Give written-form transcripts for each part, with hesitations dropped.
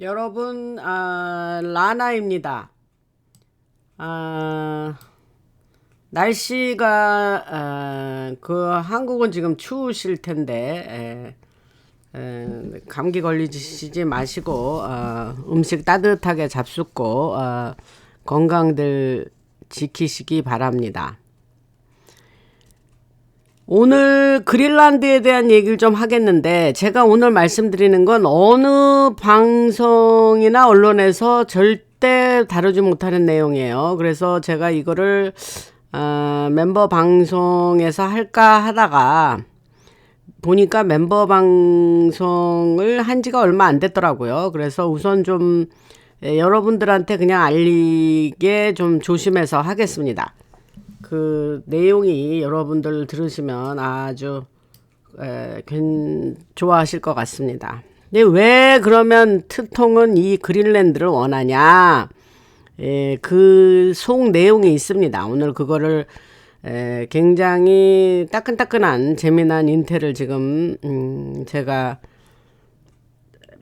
여러분, 라나입니다. 날씨가 한국은 지금 추우실 텐데 감기 걸리시지 마시고 음식 따뜻하게 잡숫고 건강들 지키시기 바랍니다. 오늘 그린란드에 대한 얘기를 좀 하겠는데, 제가 오늘 말씀드리는 건 어느 방송이나 언론에서 절대 다루지 못하는 내용이에요. 그래서 제가 이거를 멤버 방송에서 할까 하다가 보니까 멤버 방송을 한 지가 얼마 안 됐더라고요. 그래서 우선 좀 여러분들한테 그냥 알리게 좀 조심해서 하겠습니다. 그 내용이 여러분들 들으시면 아주 좋아하실 것 같습니다. 근데 왜 그러면 트통은 이 그린란드를 원하냐? 그 속 내용이 있습니다. 오늘 그거를 굉장히 따끈따끈한 재미난 인텔을 지금 제가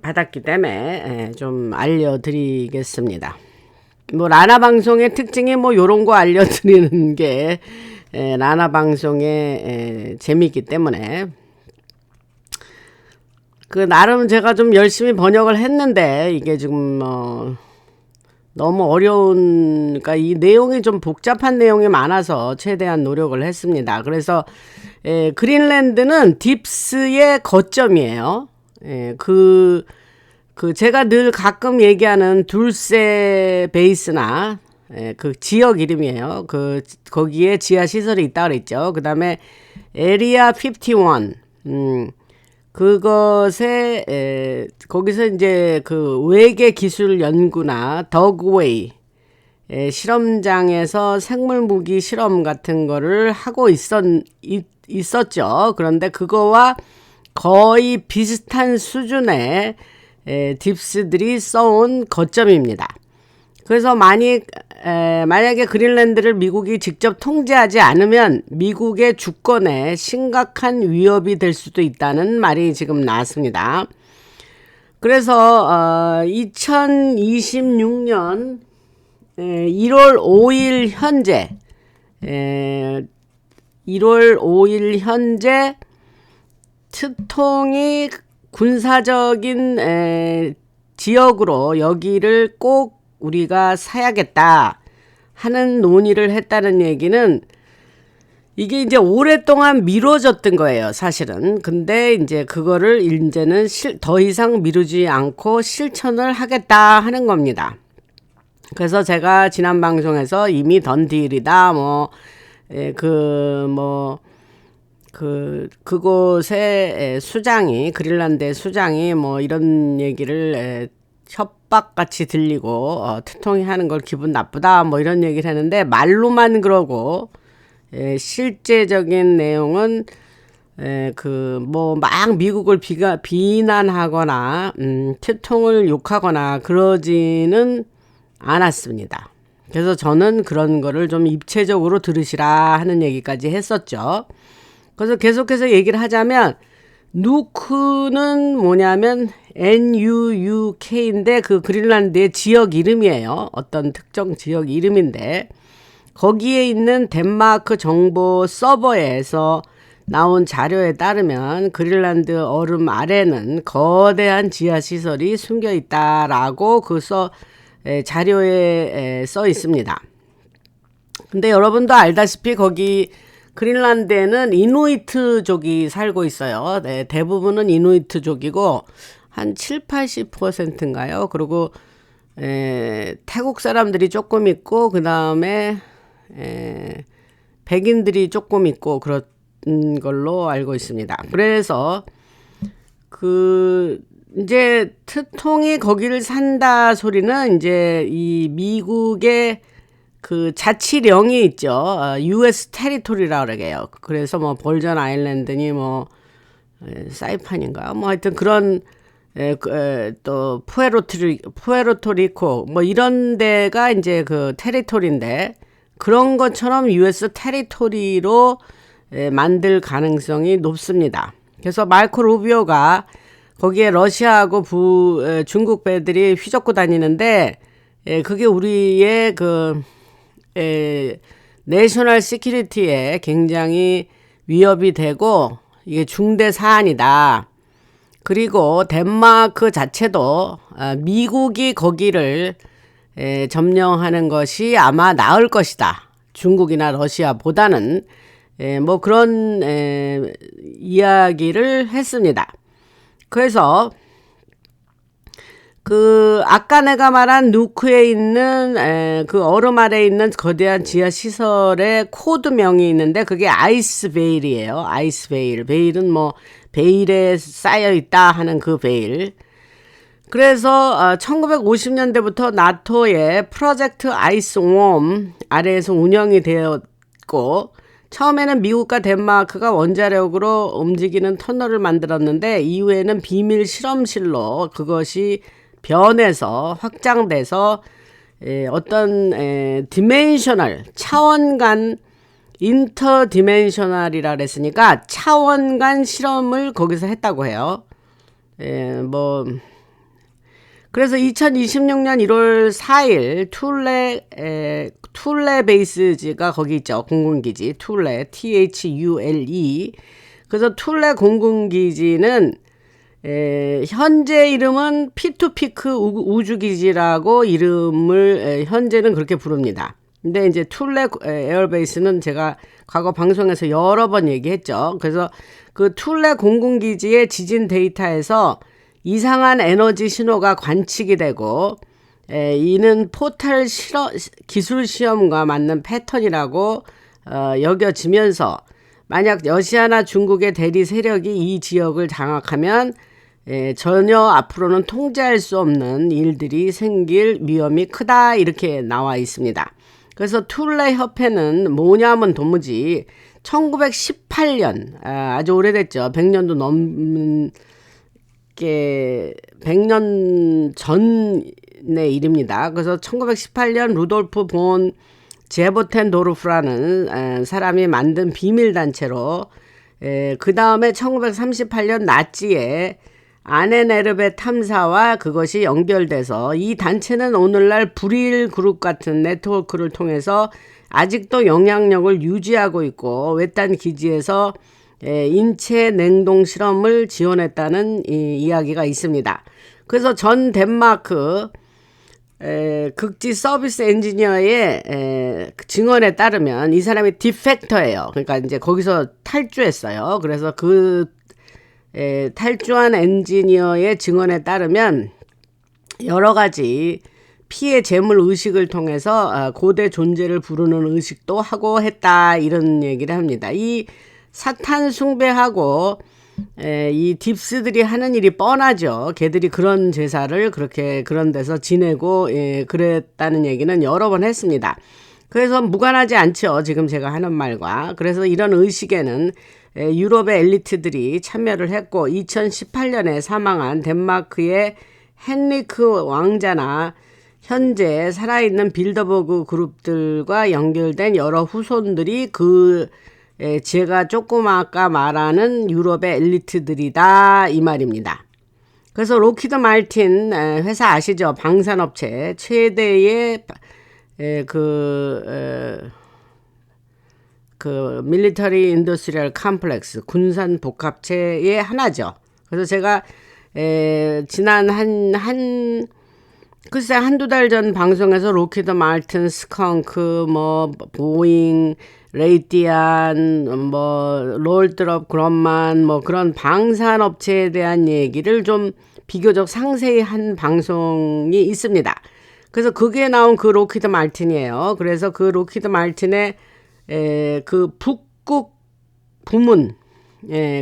받았기 때문에 좀 알려드리겠습니다. 뭐 라나 방송의 특징이 뭐 요런 거 알려드리는 게 라나 방송의 재미있기 때문에 그 나름 제가 좀 열심히 번역을 했는데 이게 지금 너무 어려운, 그러니까 이 내용이 좀 복잡한 내용이 많아서 최대한 노력을 했습니다. 그래서 그린란드는 딥스의 거점이에요. 제가 늘 가끔 얘기하는 둘세 베이스나 그 지역 이름이에요. 거기에 지하 시설이 있다 그랬죠. 그 다음에 에리아 51, 거기서 이제 그 외계 기술 연구나 더그웨이 실험장에서 생물 무기 실험 같은 거를 하고 있었죠. 그런데 그거와 거의 비슷한 수준의 딥스들이 써온 거점입니다. 그래서 만약에 그린란드를 미국이 직접 통제하지 않으면 미국의 주권에 심각한 위협이 될 수도 있다는 말이 지금 나왔습니다. 그래서 2026년 1월 5일 현재 1월 5일 현재 트통이 군사적인 지역으로 여기를 꼭 우리가 사야겠다 하는 논의를 했다는 얘기는 이게 이제 오랫동안 미뤄졌던 거예요, 사실은. 근데 이제 그거를 이제는 더 이상 미루지 않고 실천을 하겠다 하는 겁니다. 그래서 제가 지난 방송에서 이미 던 딜이다, 그곳의 수장이, 그린란드의 수장이 뭐 이런 얘기를 협박같이 들리고 트통이 하는 걸 기분 나쁘다 뭐 이런 얘기를 했는데, 말로만 그러고 실제적인 내용은 막 미국을 비난하거나 트통을 욕하거나 그러지는 않았습니다. 그래서 저는 그런 거를 좀 입체적으로 들으시라 하는 얘기까지 했었죠. 그래서 계속해서 얘기를 하자면, 누크는 뭐냐면 NUUK인데 그 그린란드의 지역 이름이에요. 어떤 특정 지역 이름인데, 거기에 있는 덴마크 정보 서버에서 나온 자료에 따르면 그린란드 얼음 아래는 거대한 지하시설이 숨겨 있다라고 자료에 써 있습니다. 근데 여러분도 알다시피 거기 그린란드에는 이누이트족이 살고 있어요. 네, 대부분은 이누이트족이고 한 70~80%인가요? 그리고 태국 사람들이 조금 있고, 그 다음에 백인들이 조금 있고 그런 걸로 알고 있습니다. 그래서 이제 트통이 거기를 산다 소리는 이제 이 미국의 그 자치령이 있죠. US 테리토리라고 그래요. 그래서 뭐 볼전 아일랜드니 뭐 사이판인가 뭐 하여튼 그런 또 푸에르토리코 뭐 이런 데가 이제 그 테리토리인데, 그런 것처럼 US 테리토리로 만들 가능성이 높습니다. 그래서 마르코 루비오가 거기에 러시아하고 중국 배들이 휘젓고 다니는데 그게 우리의 내셔널 시큐리티에 굉장히 위협이 되고 이게 중대 사안이다. 그리고 덴마크 자체도 미국이 거기를 점령하는 것이 아마 나을 것이다. 중국이나 러시아보다는 뭐 그런 이야기를 했습니다. 그래서 아까 내가 말한 누크에 있는 그 얼음 아래에 있는 거대한 지하 시설의 코드명이 있는데 그게 아이스베일이에요. 아이스베일. 베일은 뭐 베일에 쌓여 있다 하는 그 베일. 그래서 1950년대부터 나토의 프로젝트 아이스웜 아래에서 운영이 되었고 처음에는 미국과 덴마크가 원자력으로 움직이는 터널을 만들었는데 이후에는 비밀 실험실로 그것이 변해서 확장돼서 어떤 디멘셔널 차원 간 인터 디멘셔널이라 그랬으니까 차원 간 실험을 거기서 했다고 해요. 그래서 2026년 1월 4일 툴레 베이스가 거기 있죠. 공군기지 툴레 THULE. 그래서 툴레 공군기지는 현재 이름은 피투피크 우주기지라고 이름을 현재는 그렇게 부릅니다. 근데 이제 툴레 에어베이스는 제가 과거 방송에서 여러 번 얘기했죠. 그래서 그 툴레 공군기지의 지진 데이터에서 이상한 에너지 신호가 관측이 되고 이는 포탈 기술 시험과 맞는 패턴이라고 여겨지면서 만약 러시아나 중국의 대리 세력이 이 지역을 장악하면 전혀 앞으로는 통제할 수 없는 일들이 생길 위험이 크다 이렇게 나와 있습니다. 그래서 툴레 협회는 뭐냐면 도무지 1918년 아주 오래됐죠. 100년도 넘는 100년 전의 일입니다. 그래서 1918년 루돌프 본 제보텐도르프라는 사람이 만든 비밀단체로 그 다음에 1938년 나치의 아네네르베 탐사와 그것이 연결돼서 이 단체는 오늘날 불일 그룹 같은 네트워크를 통해서 아직도 영향력을 유지하고 있고 외딴 기지에서 인체 냉동 실험을 지원했다는 이야기가 있습니다. 그래서 전 덴마크 극지 서비스 엔지니어의 증언에 따르면 이 사람이 디펙터예요. 그러니까 이제 거기서 탈주했어요. 그래서 탈주한 엔지니어의 증언에 따르면 여러 가지 피해 재물 의식을 통해서 고대 존재를 부르는 의식도 하고 했다 이런 얘기를 합니다. 이 사탄 숭배하고 이 딥스들이 하는 일이 뻔하죠. 걔들이 그런 제사를 그렇게 그런 데서 지내고 그랬다는 얘기는 여러 번 했습니다. 그래서 무관하지 않죠. 지금 제가 하는 말과. 그래서 이런 의식에는 유럽의 엘리트들이 참여를 했고 2018년에 사망한 덴마크의 헨리크 왕자나 현재 살아있는 빌더버그 그룹들과 연결된 여러 후손들이 제가 조금 아까 말하는 유럽의 엘리트들이다 이 말입니다. 그래서 로키드 말틴 회사 아시죠? 방산업체 최대의 밀리터리 인더스트리얼 컴플렉스 군산 복합체의 하나죠. 그래서 제가 지난 글쎄 한두 달 전 방송에서 로키드 말틴, 스컹크, 보잉, 레이티안, 롤드럽 그런만 그런 방산업체에 대한 얘기를 좀 비교적 상세히 한 방송이 있습니다. 그래서 그게 나온 그 로키드 말틴이에요. 그래서 그 로키드 말틴의 그 북극 부문,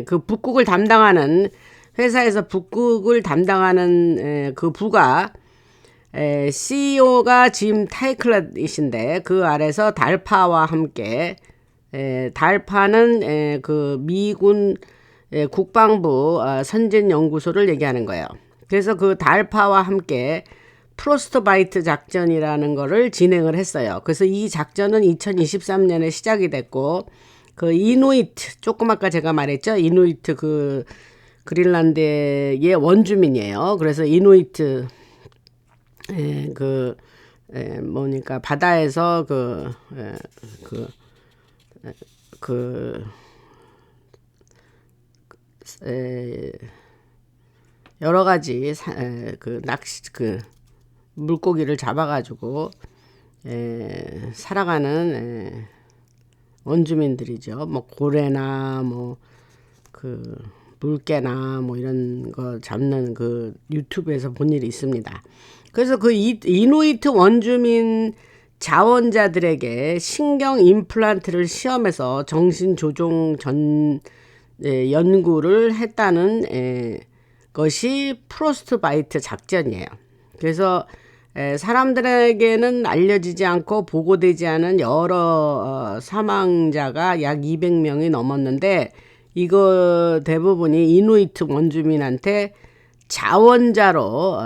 그 북극을 담당하는 회사에서 북극을 담당하는 그 부가 CEO가 짐 타이클렛이신데 그 아래서 달파와 함께 달파는 그 미군 국방부 선진연구소를 얘기하는 거예요. 그래서 그 달파와 함께 프로스트바이트 작전이라는 거를 진행을 했어요. 그래서 이 작전은 2023년에 시작이 됐고 그 이누이트 조금 아까 제가 말했죠. 이누이트 그린란드의 원주민이에요. 그래서 이누이트 뭐니까 바다에서 여러 가지 낚시 물고기를 잡아가지고 살아가는 원주민들이죠. 뭐 고래나 뭐 물개나 뭐 이런 거 잡는 유튜브에서 본 일이 있습니다. 그래서 이누이트 원주민 자원자들에게 신경 임플란트를 시험해서 정신 조종 연구를 했다는 것이 프로스트바이트 작전이에요. 그래서 사람들에게는 알려지지 않고 보고되지 않은 여러 사망자가 약 200명이 넘었는데 이거 대부분이 이누이트 원주민한테 자원자로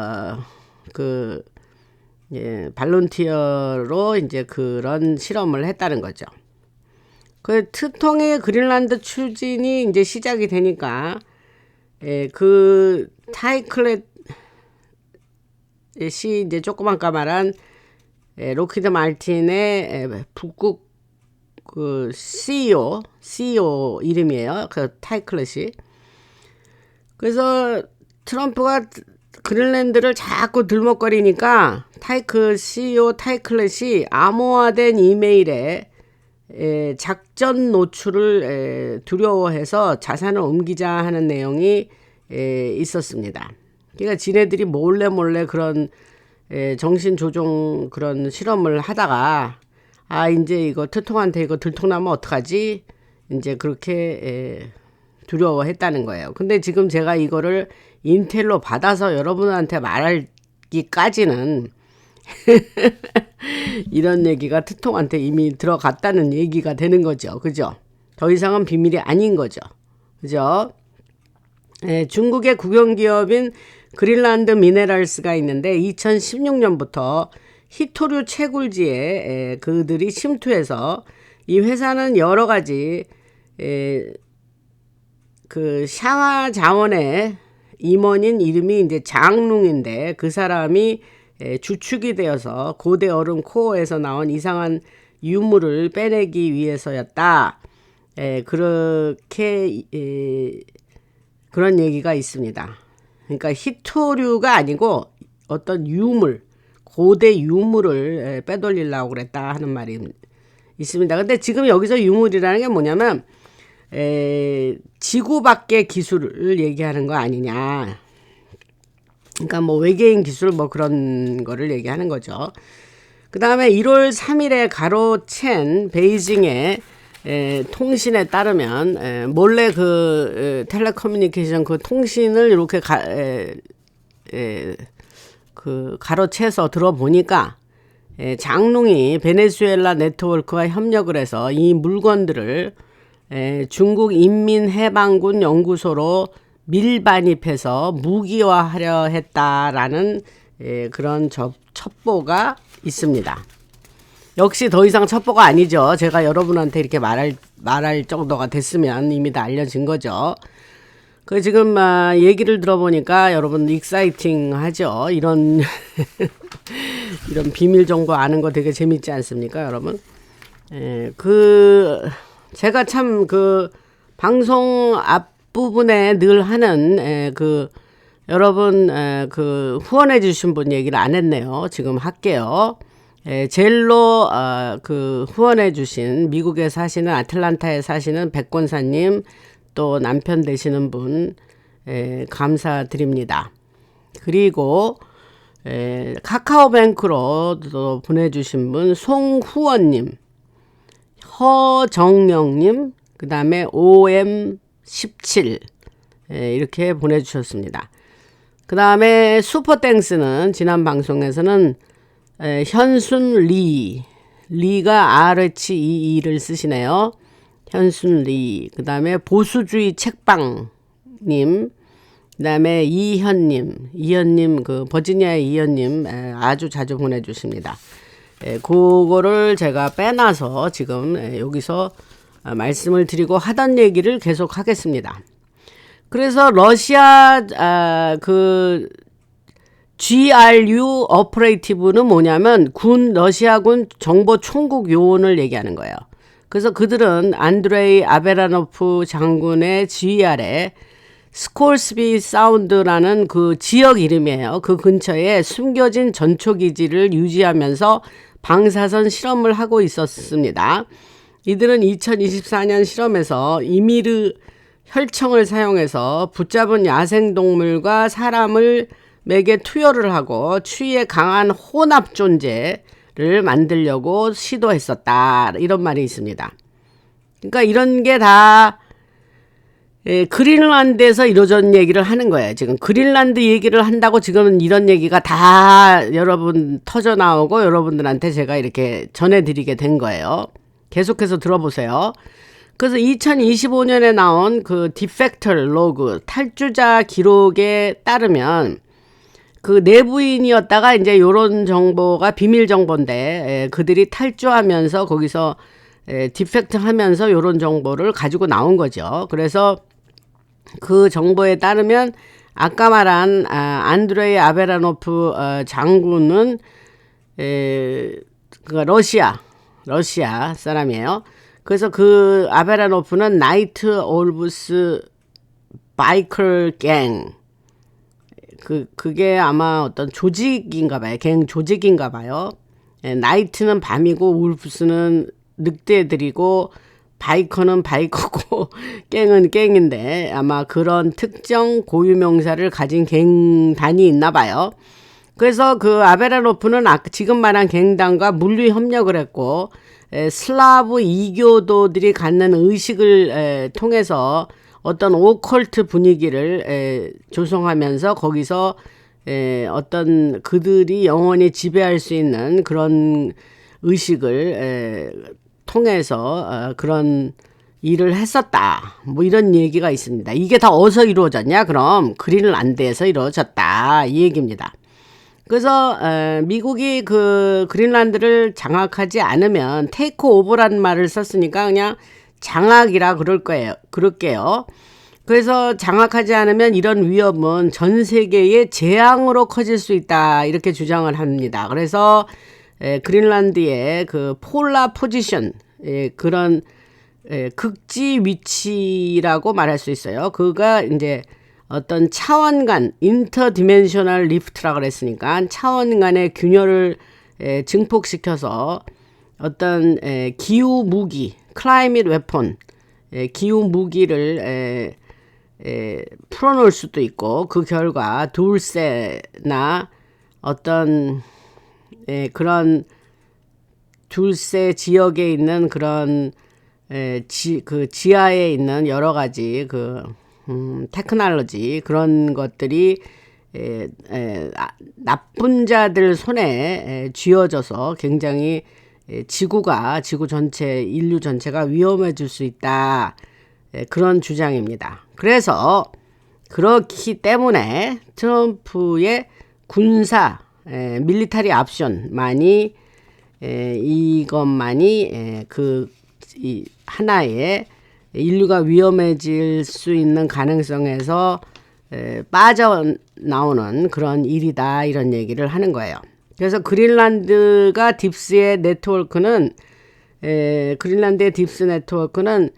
발론티어로 이제 그런 실험을 했다는 거죠. 트통의 그린란드 추진이 이제 시작이 되니까 타이클렛이 이제 조그만 까마란 로키드 마틴의 북극 CEO 이름이에요. 타이클렛이. 그래서 트럼프가 그린란드를 자꾸 들먹거리니까 CEO 타이클렛이 암호화된 이메일에 작전 노출을 두려워해서 자산을 옮기자 하는 내용이 있었습니다. 그러니까 지네들이 몰래 그런 정신 조종 그런 실험을 하다가 이제 이거 트통한테 이거 들통나면 어떡하지? 이제 그렇게 두려워했다는 거예요. 근데 지금 제가 이거를 인텔로 받아서 여러분한테 말하기까지는 이런 얘기가 트통한테 이미 들어갔다는 얘기가 되는 거죠. 그죠? 더 이상은 비밀이 아닌 거죠. 그죠? 중국의 국영기업인 그린란드 미네랄스가 있는데 2016년부터 히토류 채굴지에 그들이 침투해서 이 회사는 여러 가지 샹하 자원의 임원인 이름이 이제 장룽인데 그 사람이 주축이 되어서 고대 얼음 코어에서 나온 이상한 유물을 빼내기 위해서였다. 그렇게 그런 얘기가 있습니다. 그러니까 히토류가 아니고 어떤 유물, 고대 유물을 빼돌리려고 그랬다 하는 말이 있습니다. 근데 지금 여기서 유물이라는 게 뭐냐면 지구 밖의 기술을 얘기하는 거 아니냐. 그러니까 뭐 외계인 기술 뭐 그런 거를 얘기하는 거죠. 그 다음에 1월 3일에 가로챈 베이징의 통신에 따르면 몰래 텔레커뮤니케이션 통신을 이렇게 가로채서 들어보니까 장롱이 베네수엘라 네트워크와 협력을 해서 이 물건들을 중국 인민해방군 연구소로 밀반입해서 무기화하려 했다라는 그런 첩보가 있습니다. 역시 더 이상 첩보가 아니죠. 제가 여러분한테 이렇게 말할 정도가 됐으면 이미 다 알려진 거죠. 지금 얘기를 들어보니까 여러분 익사이팅 하죠. 이런 이런 비밀 정보 아는 거 되게 재밌지 않습니까, 여러분? 제가 참 방송 앞부분에 늘 하는 여러분 후원해 주신 분 얘기를 안 했네요. 지금 할게요. 젤로 후원해 주신 미국에 사시는 아틀란타에 사시는 백권사님 또 남편 되시는 분 감사드립니다. 그리고 카카오뱅크로 또 보내주신 분 송후원님, 허정영님, 그 다음에 OM17 이렇게 보내주셨습니다. 그 다음에 슈퍼땡스는 지난 방송에서는 현순 리가 RHEE를 쓰시네요. 현순 리, 그 다음에 보수주의 책방님, 그 다음에 이현님, 버지니아의 이현님 아주 자주 보내주십니다. 그거를 제가 빼놔서 지금 여기서 말씀을 드리고 하던 얘기를 계속 하겠습니다. 그래서 러시아 그 GRU 오퍼레이티브는 뭐냐면 러시아군 정보총국 요원을 얘기하는 거예요. 그래서 그들은 안드레이 아베라노프 장군의 지휘 아래 스콜스비 사운드라는 그 지역 이름이에요. 그 근처에 숨겨진 전초기지를 유지하면서 방사선 실험을 하고 있었습니다. 이들은 2024년 실험에서 이미르 혈청을 사용해서 붙잡은 야생동물과 사람을 맥에 투여를 하고 추위에 강한 혼합 존재를 만들려고 시도했었다. 이런 말이 있습니다. 그러니까 이런 게 다 그린란드에서 이루어진 얘기를 하는 거예요. 지금 그린란드 얘기를 한다고 지금 이런 얘기가 다 여러분 터져 나오고 여러분들한테 제가 이렇게 전해드리게 된 거예요. 계속해서 들어보세요. 그래서 2025년에 나온 그 디펙터 로그 탈주자 기록에 따르면 그 내부인이었다가 이제 요런 정보가 비밀 정보인데 그들이 탈주하면서 거기서 디펙트 하면서 요런 정보를 가지고 나온 거죠. 그래서 그 정보에 따르면 아까 말한 안드레이 아베라노프 장군은 그 러시아 사람이에요. 그래서 그 아베라노프는 나이트 올브스 바이컬 갱 그게 아마 어떤 조직인가 봐요. 갱 조직인가 봐요. 나이트는 밤이고 울프스는 늑대들이고 바이커는 바이커고 갱은 갱인데 아마 그런 특정 고유명사를 가진 갱단이 있나 봐요. 그래서 그 아베라노프는 지금 말한 갱단과 물리 협력을 했고 슬라브 이교도들이 갖는 의식을 통해서 어떤 오컬트 분위기를 조성하면서 거기서 어떤 그들이 영원히 지배할 수 있는 그런 의식을 통해서 그런 일을 했었다. 뭐 이런 얘기가 있습니다. 이게 다 어디서 이루어졌냐? 그럼 그린란드에서 이루어졌다. 이 얘기입니다. 그래서 미국이 그 그린란드를 장악하지 않으면 테이크 오버라는 말을 썼으니까 그냥 장악이라 그럴게요. 그래서 장악하지 않으면 이런 위협은 전 세계의 재앙으로 커질 수 있다. 이렇게 주장을 합니다. 그래서 그린란드의 그 폴라 포지션, 그런 극지 위치라고 말할 수 있어요. 그가 이제 어떤 차원 간 인터디멘셔널 리프트라고 그랬으니까 차원 간의 균열을 증폭시켜서 어떤 기후 무기, 클라이밋 웨폰, 기후 무기를 풀어놓을 수도 있고 그 결과 둘세나 어떤 그런 둘세 지역에 있는 그런 그 지하에 있는 여러 가지 그 테크놀로지 그런 것들이 나쁜 자들 손에 쥐어져서 굉장히 지구 전체, 인류 전체가 위험해질 수 있다. 그런 주장입니다. 그래서 그렇기 때문에 트럼프의 군사 밀리터리 옵션만이 이것만이 이 하나의 인류가 위험해질 수 있는 가능성에서 빠져나오는 그런 일이다 이런 얘기를 하는 거예요. 그래서 그린란드가 딥스의 네트워크는 그린란드의 딥스 네트워크는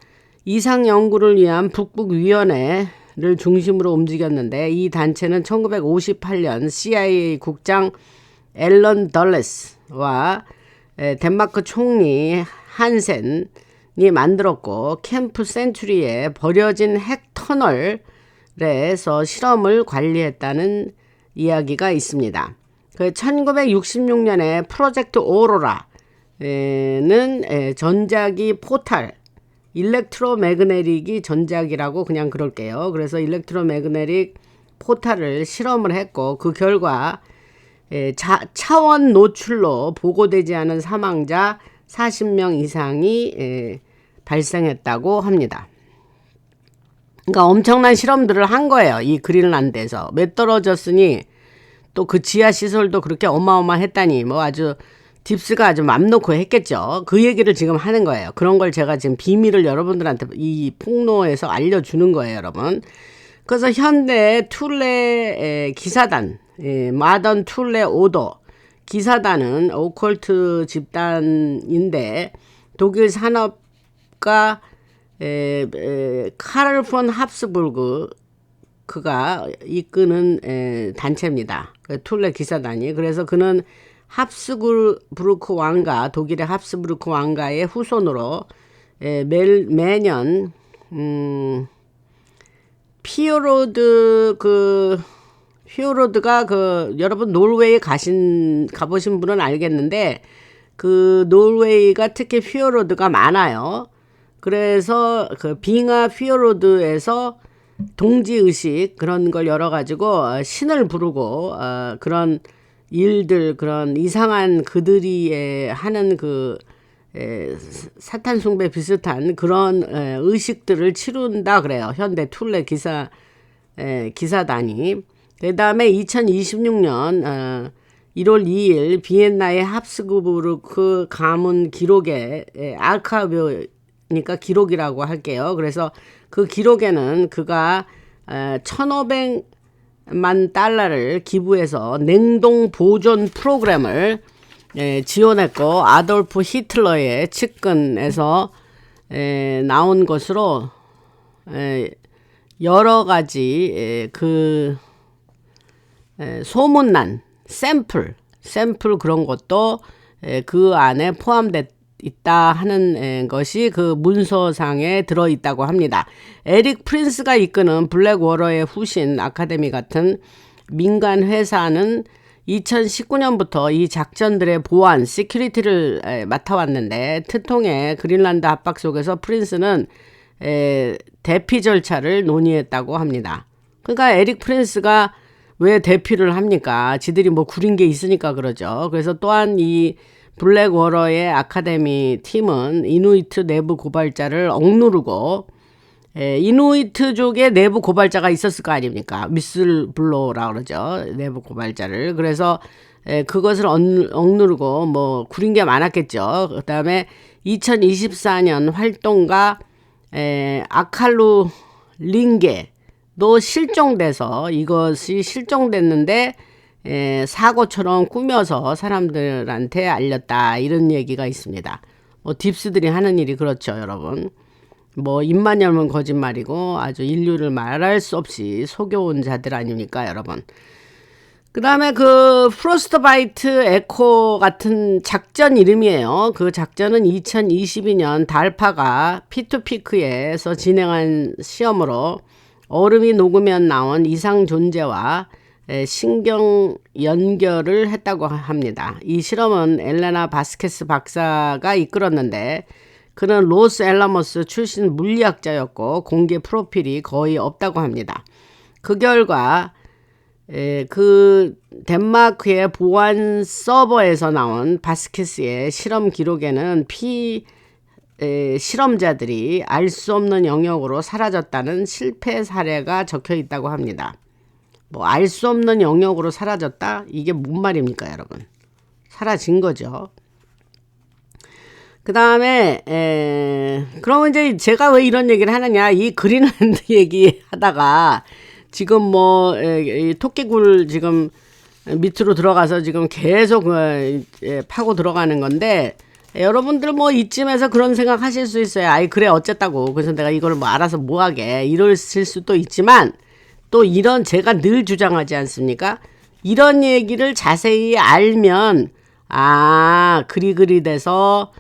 이상 연구를 위한 북북위원회를 중심으로 움직였는데 이 단체는 1958년 CIA 국장 앨런 덜레스와 덴마크 총리 한센이 만들었고 캠프 센츄리에 버려진 핵 터널에서 실험을 관리했다는 이야기가 있습니다. 그 1966년에 프로젝트 오로라는 전자기 포탈 일렉트로매그네틱이 전작이라고 그냥 그럴게요. 그래서 일렉트로매그네틱 포탈을 실험을 했고 그 결과 차원 노출로 보고되지 않은 사망자 40명 이상이 발생했다고 합니다. 그러니까 엄청난 실험들을 한 거예요. 이 그린란드에서. 몇 떨어졌으니 또 그 지하 시설도 그렇게 어마어마했다니 뭐 아주 딥스가 아주 맘 놓고 했겠죠. 그 얘기를 지금 하는 거예요. 그런 걸 제가 지금 비밀을 여러분들한테 이 폭로에서 알려주는 거예요, 여러분. 그래서 현대 툴레 기사단, 마던 툴레 오더 기사단은 오컬트 집단인데 독일 산업가 카를 폰 합스부르크가 이끄는 단체입니다. 툴레 기사단이. 그래서 그는 합스부르크 왕가, 독일의 합스부르크 왕가의 후손으로 매년 피오로드가 여러분 노르웨이 가보신 분은 알겠는데 그 노르웨이가 특히 피오로드가 많아요. 그래서 그 빙하 피오로드에서 동지의식 그런 걸 열어가지고 신을 부르고 그런 일들, 그런 이상한 그들이 하는 사탄 숭배 비슷한 그런 의식들을 치룬다 그래요. 현대 툴레 기사단이. 그 다음에 2026년 1월 2일 비엔나의 합스부르크 가문 기록에 아르카이브니까 기록이라고 할게요. 그래서 그 기록에는 그가 1,500만 달러를 기부해서 냉동 보존 프로그램을 지원했고 아돌프 히틀러의 측근에서 나온 것으로 여러 가지 소문난 샘플 그런 것도 그 안에 포함됐 있다 하는 것이 그 문서상에 들어있다고 합니다. 에릭 프린스가 이끄는 블랙워러의 후신 아카데미 같은 민간 회사는 2019년부터 이 작전들의 보안, 시큐리티를 맡아왔는데 트통의 그린란드 압박 속에서 프린스는 대피 절차를 논의했다고 합니다. 그러니까 에릭 프린스가 왜 대피를 합니까? 지들이 뭐 구린 게 있으니까 그러죠. 그래서 또한 이 블랙워러의 아카데미 팀은 이누이트 내부 고발자를 억누르고 이누이트족의 내부 고발자가 있었을 거 아닙니까? 미슬블로우라고 그러죠. 내부 고발자를. 그래서 그것을 억누르고 뭐 구린 게 많았겠죠. 그 다음에 2024년 활동가 아칼루 링게도 실종돼서 이것이 실종됐는데 사고처럼 꾸며서 사람들한테 알렸다 이런 얘기가 있습니다. 뭐 딥스들이 하는 일이 그렇죠, 여러분. 뭐 입만 열면 거짓말이고 아주 인류를 말할 수 없이 속여온 자들 아닙니까, 여러분. 그 다음에 그 프로스트바이트 에코 같은 작전 이름이에요. 그 작전은 2022년 달파가 피투피크에서 진행한 시험으로 얼음이 녹으면 나온 이상 존재와 신경 연결을 했다고 합니다. 이 실험은 엘레나 바스케스 박사가 이끌었는데 그는 로스앨라모스 출신 물리학자였고 공개 프로필이 거의 없다고 합니다. 그 결과 그 덴마크의 보안 서버에서 나온 바스케스의 실험 기록에는 실험자들이 알 수 없는 영역으로 사라졌다는 실패 사례가 적혀 있다고 합니다. 뭐 알 수 없는 영역으로 사라졌다? 이게 뭔 말입니까, 여러분? 사라진 거죠. 그 다음에 그러면 이제 제가 왜 이런 얘기를 하느냐, 이 그린란드 얘기 하다가 지금 뭐 토끼굴 지금 밑으로 들어가서 지금 계속 파고 들어가는 건데 여러분들 뭐 이쯤에서 그런 생각 하실 수 있어요. 아이 그래 어쨌다고 그래서 내가 이걸 뭐 알아서 뭐 하게 이럴 수도 있지만 또 이런 제가 늘 주장하지 않습니까? 이런 얘기를 자세히 알면 그리 돼서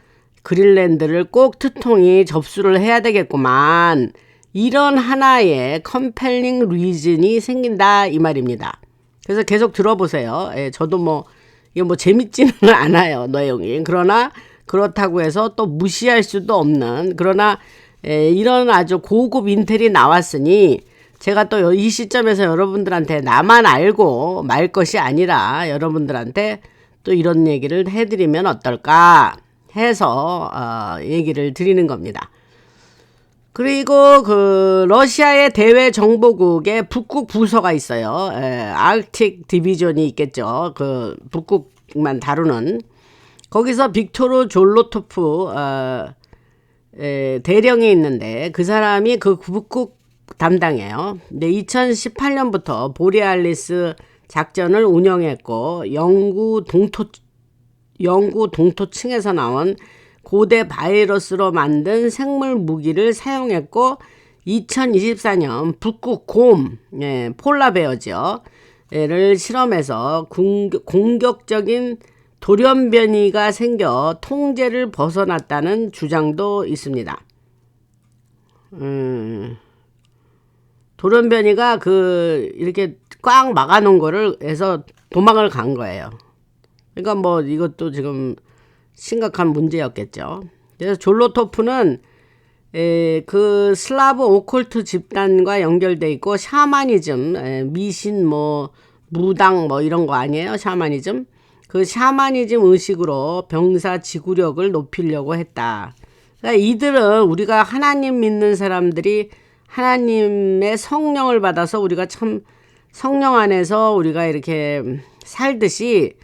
그린란드를 꼭 트통이 접수를 해야 되겠구만. 이런 하나의 컴펠링 리즌이 생긴다 이 말입니다. 그래서 계속 들어보세요. 저도 뭐 이게 뭐 재밌지는 않아요, 내용이. 그러나 그렇다고 해서 또 무시할 수도 없는, 그러나 이런 아주 고급 인텔이 나왔으니 제가 또 이 시점에서 여러분들한테 나만 알고 말 것이 아니라 여러분들한테 또 이런 얘기를 해드리면 어떨까 해서 얘기를 드리는 겁니다. 그리고 그 러시아의 대외 정보국에 북극 부서가 있어요. 아르틱 디비전이 있겠죠. 그 북극만 다루는. 거기서 빅토르 졸로토프 대령이 있는데 그 사람이 그 북극 담당이에요. 근데 2018년부터 보리알리스 작전을 운영했고 영구 동토층에서 나온 고대 바이러스로 만든 생물 무기를 사용했고 2024년 북극 곰, 폴라베어죠. 를 실험해서 공격적인 돌연변이가 생겨 통제를 벗어났다는 주장도 있습니다. 돌연변이가 이렇게 꽉 막아놓은 거를 해서 도망을 간 거예요. 그러니까 뭐 이것도 지금 심각한 문제였겠죠. 그래서 졸로토프는 그 슬라브 오컬트 집단과 연결돼 있고 샤머니즘, 미신, 무당 이런 거 아니에요? 샤머니즘. 그 샤머니즘 의식으로 병사 지구력을 높이려고 했다. 그러니까 이들은 우리가 하나님 믿는 사람들이 하나님의 성령을 받아서 우리가 참 성령 안에서 우리가 이렇게 살듯이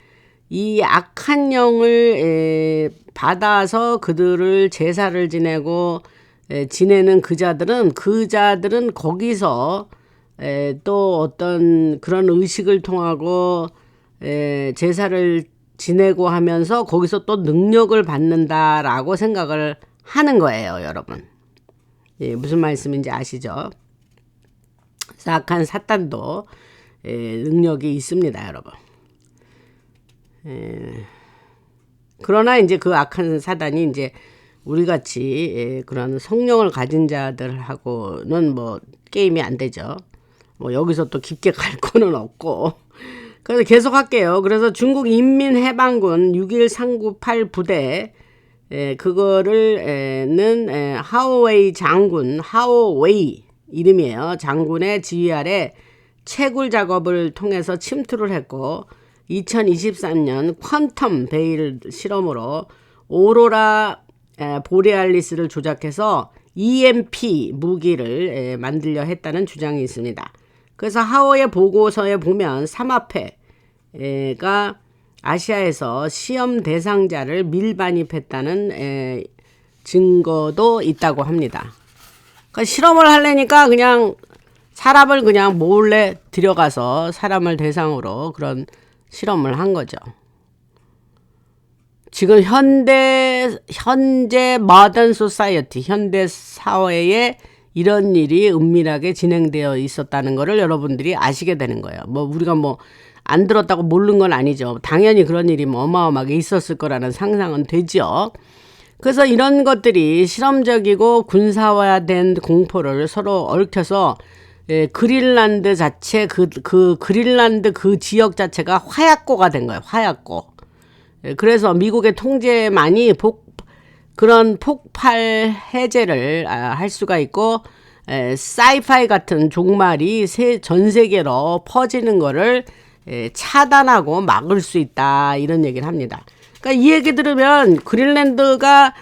이 악한 영을 받아서 그들을 제사를 지내고 지내는 그 자들은 거기서 또 어떤 그런 의식을 통하고 제사를 지내고 하면서 거기서 또 능력을 받는다라고 생각을 하는 거예요, 여러분. 무슨 말씀인지 아시죠? 악한 사탄도 능력이 있습니다, 여러분. 그러나 이제 그 악한 사단이 이제 우리 같이 그런 성령을 가진 자들하고는 게임이 안 되죠. 여기서 또 깊게 갈 거는 없고. 그래서 계속 할게요. 그래서 중국 인민해방군 6.1398 부대 그거를 하오웨이 장군, 하오웨이 이름이에요. 장군의 지휘 아래 채굴 작업을 통해서 침투를 했고 2023년 퀀텀 베일 실험으로 오로라 보레알리스를 조작해서 EMP 무기를 만들려 했다는 주장이 있습니다. 그래서 하오의 보고서에 보면 삼합회가 아시아에서 시험 대상자를 밀반입했다는 증거도 있다고 합니다. 그러니까 실험을 하려니까 그냥 사람을 그냥 몰래 들여가서 사람을 대상으로 그런 실험을 한 거죠. 지금 현재 모던 소사이어티, 현대 사회에 이런 일이 은밀하게 진행되어 있었다는 것을 여러분들이 아시게 되는 거예요. 우리가 안 들었다고 모르는 건 아니죠. 당연히 그런 일이 어마어마하게 있었을 거라는 상상은 되죠. 그래서 이런 것들이 실험적이고 군사화된 공포를 서로 얽혀서 그린란드 자체 그린란드 그 지역 자체가 화약고가 된 거예요. 화약고. 그래서 미국의 통제만이 그런 폭발 해제를 할 수가 있고 사이파이 같은 종말이 전 세계로 퍼지는 거를 차단하고 막을 수 있다 이런 얘기를 합니다. 그러니까 이 얘기 들으면 그린란드가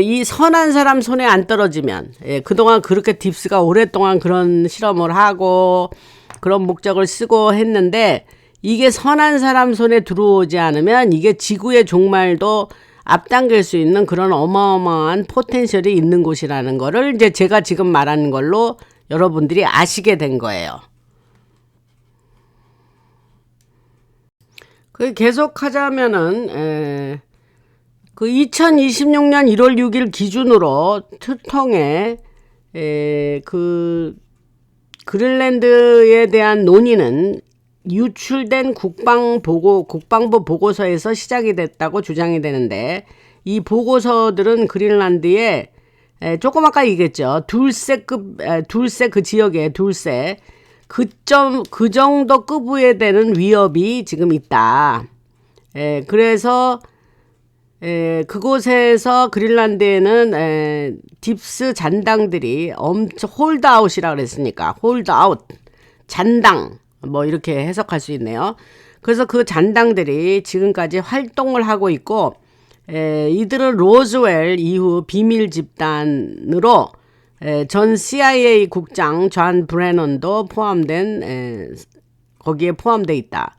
이 선한 사람 손에 안 떨어지면 그동안 그렇게 딥스가 오랫동안 그런 실험을 하고 그런 목적을 쓰고 했는데 이게 선한 사람 손에 들어오지 않으면 이게 지구의 종말도 앞당길 수 있는 그런 어마어마한 포텐셜이 있는 곳이라는 거를 이제 제가 지금 말하는 걸로 여러분들이 아시게 된 거예요. 계속 하자면은 그 2026년 1월 6일 기준으로 특통의 그 그린란드에 대한 논의는 유출된 국방부 보고서에서 시작이 됐다고 주장이 되는데 이 보고서들은 그린란드에 조금 아까 얘기했죠. 둘세 그 지역에 둘세 그 정도 급부에 되는 위협이 지금 있다. 그래서 그곳에서 그린란드에는 딥스 잔당들이 엄청 홀드아웃이라고 그랬으니까 홀드아웃 잔당 이렇게 해석할 수 있네요. 그래서 그 잔당들이 지금까지 활동을 하고 있고 이들은 로즈웰 이후 비밀 집단으로 전 CIA 국장 존 브레넌도 포함된 거기에 포함돼 있다.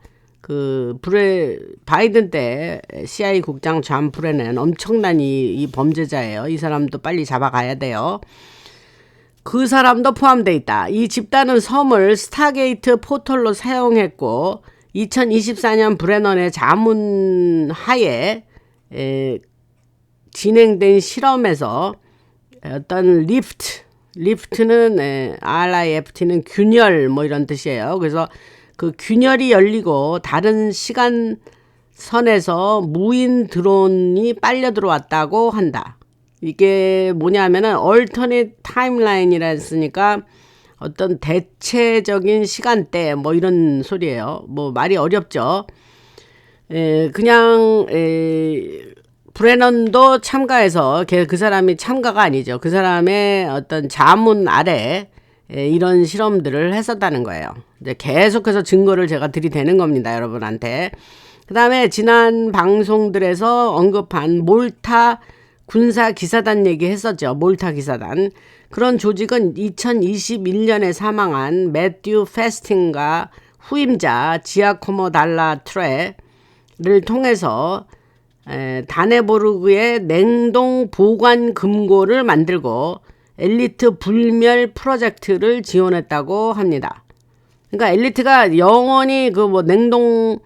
바이든 때 CIA 국장 존 브레넌 엄청난 이 범죄자예요. 이 사람도 빨리 잡아가야 돼요. 그 사람도 포함되어 있다. 이 집단은 섬을 스타게이트 포털로 사용했고 2024년 브레넌의 자문 하에 진행된 실험에서 어떤 리프트는 RIFT는 균열 뭐 이런 뜻이에요. 그래서 그 균열이 열리고 다른 시간선에서 무인 드론이 빨려 들어왔다고 한다. 이게 뭐냐면은 alternate timeline이라 했으니까 어떤 대체적인 시간대 뭐 이런 소리예요. 뭐 말이 어렵죠. 그냥 브레넌도 참가해서 그 사람이 참가가 아니죠. 그 사람의 어떤 자문 아래 이런 실험들을 했었다는 거예요. 이제 계속해서 증거를 제가 들이대는 겁니다, 여러분한테. 그 다음에 지난 방송들에서 언급한 몰타 군사 기사단 얘기했었죠. 몰타 기사단. 그런 조직은 2021년에 사망한 매튜 페스팅과 후임자 지아코모 달라 트레를 통해서 다네보르그의 냉동 보관 금고를 만들고 엘리트 불멸 프로젝트를 지원했다고 합니다. 그러니까 엘리트가 영원히 그 뭐 냉동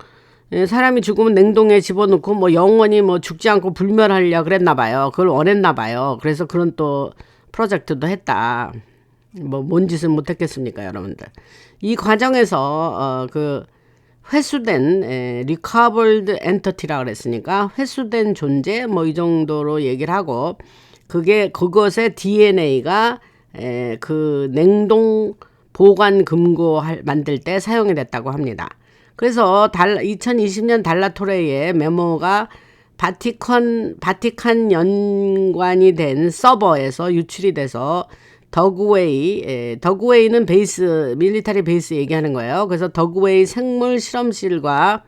사람이 죽으면 냉동에 집어넣고 뭐 영원히 뭐 죽지 않고 불멸하려 그랬나 봐요. 그걸 원했나 봐요. 그래서 그런 또 프로젝트도 했다. 뭐 뭔 짓을 못했겠습니까, 여러분들. 이 과정에서 그 회수된 recovered entity라고 그랬으니까 회수된 존재 뭐 이 정도로 얘기를 하고 그것의 DNA가 그 냉동 보관 금고 만들 때 사용이 됐다고 합니다. 그래서 2020년 달라토레의 메모가 바티칸 연관이 된 서버에서 유출이 돼서 더그웨이는 베이스, 밀리터리 베이스 얘기하는 거예요. 그래서 더그웨이 생물 실험실과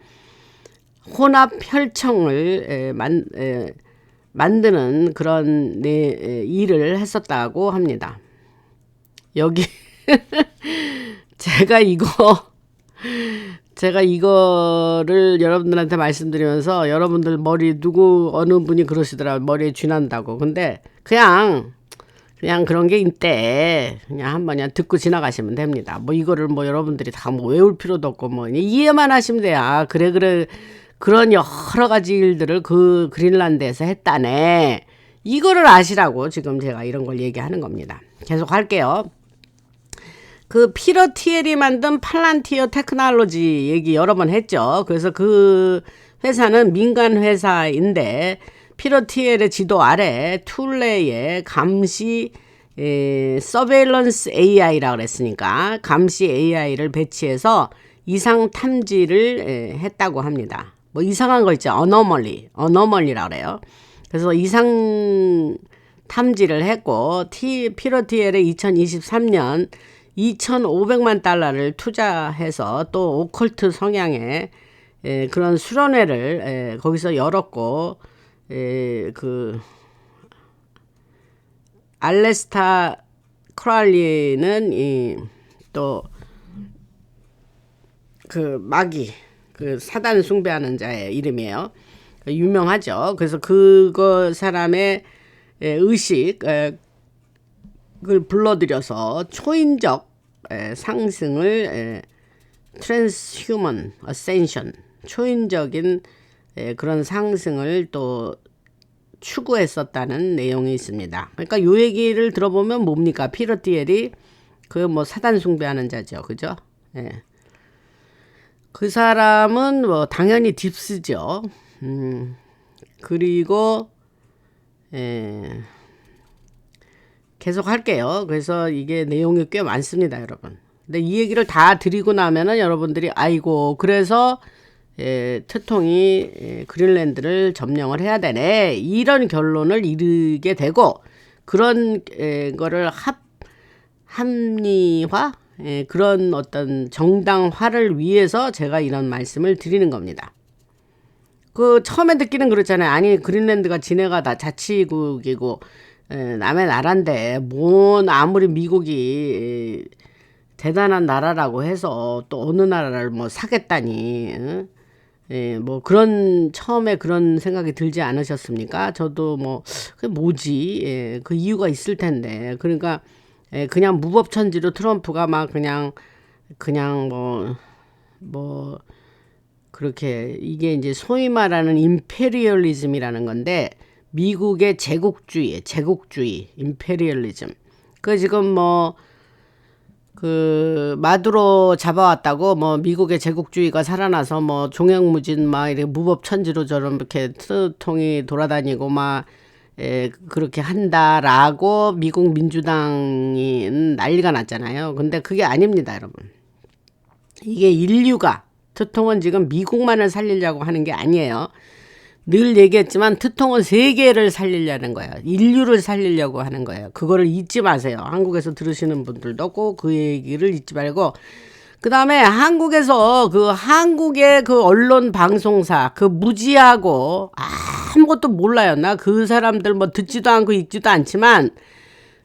혼합 혈청을 만드는 그런 일을 했었다고 합니다. 여기 제가 이거를 여러분들한테 말씀드리면서 여러분들 머리 어느 분이 그러시더라고요. 머리에 쥐난다고. 근데 그냥 그런 게 있대. 그냥 한번 듣고 지나가시면 됩니다. 뭐 이거를 뭐 여러분들이 다 뭐 외울 필요도 없고 뭐 이해만 하시면 돼요. 아, 그래. 그런 여러 가지 일들을 그 그린란드에서 했다네. 이거를 아시라고 지금 제가 이런 걸 얘기하는 겁니다. 계속 할게요. 그 피터 티엘이 만든 팔란티어 테크놀로지 얘기 여러 번 했죠. 그래서 그 회사는 민간 회사인데 피터 티엘의 지도 아래 툴레의 감시 서베일런스 AI라고 그랬으니까 감시 AI를 배치해서 이상 탐지를 했다고 합니다. 뭐 이상한 거 있죠. 어너멀리라고 그래요. 그래서 이상 탐지를 했고 피터 티엘의 2023년 2,500만 달러를 투자해서 또 오컬트 성향의 그런 수련회를 거기서 열었고 그 알레스타 크랄리는 또 그 마귀 그 사단 숭배하는 자의 이름이에요. 유명하죠. 그래서 그거 사람의 의식을 불러들여서 초인적 상승을 트랜스휴먼 어센션 초인적인 그런 상승을 또 추구했었다는 내용이 있습니다. 그러니까 요 얘기를 들어보면 뭡니까? 피터 티엘이 그 뭐 사단 숭배하는 자죠. 그죠? 그 사람은 뭐 당연히 딥스죠. 그리고 계속 할게요. 그래서 이게 내용이 꽤 많습니다, 여러분. 근데 이 얘기를 다 드리고 나면은 여러분들이 아이고 그래서 트통이 그린란드를 점령을 해야 되네 이런 결론을 이르게 되고 그런 거를 합리화 그런 어떤 정당화를 위해서 제가 이런 말씀을 드리는 겁니다. 그 처음에 듣기는 그렇잖아요. 아니 그린란드가 지네가 다 자치국이고 남의 나라인데 뭔 아무리 미국이 대단한 나라라고 해서 또 어느 나라를 뭐 사겠다니 뭐 그런 처음에 그런 생각이 들지 않으셨습니까? 저도 뭐 그게 뭐지? 그 이유가 있을 텐데 그러니까 그냥 무법천지로 트럼프가 막 그냥 뭐 그렇게 이게 이제 소위 말하는 임페리얼리즘이라는 건데 미국의 제국주의 임페리얼리즘. 그 지금 뭐 그 마두로 잡아왔다고 뭐 미국의 제국주의가 살아나서 뭐 종횡무진 막 이렇게 무법천지로 저런 이렇게 트통이 돌아다니고 막 그렇게 한다라고 미국 민주당이 난리가 났잖아요. 근데 그게 아닙니다, 여러분. 이게 인류가 트통은 지금 미국만을 살리려고 하는 게 아니에요. 늘 얘기했지만 트통은 세계를 살리려는 거예요. 인류를 살리려고 하는 거예요. 그거를 잊지 마세요. 한국에서 들으시는 분들도 꼭 그 얘기를 잊지 말고, 그 다음에 한국에서 그 한국의 그 언론 방송사 그 무지하고 아무것도 몰라요. 나 그 사람들 뭐 듣지도 않고 읽지도 않지만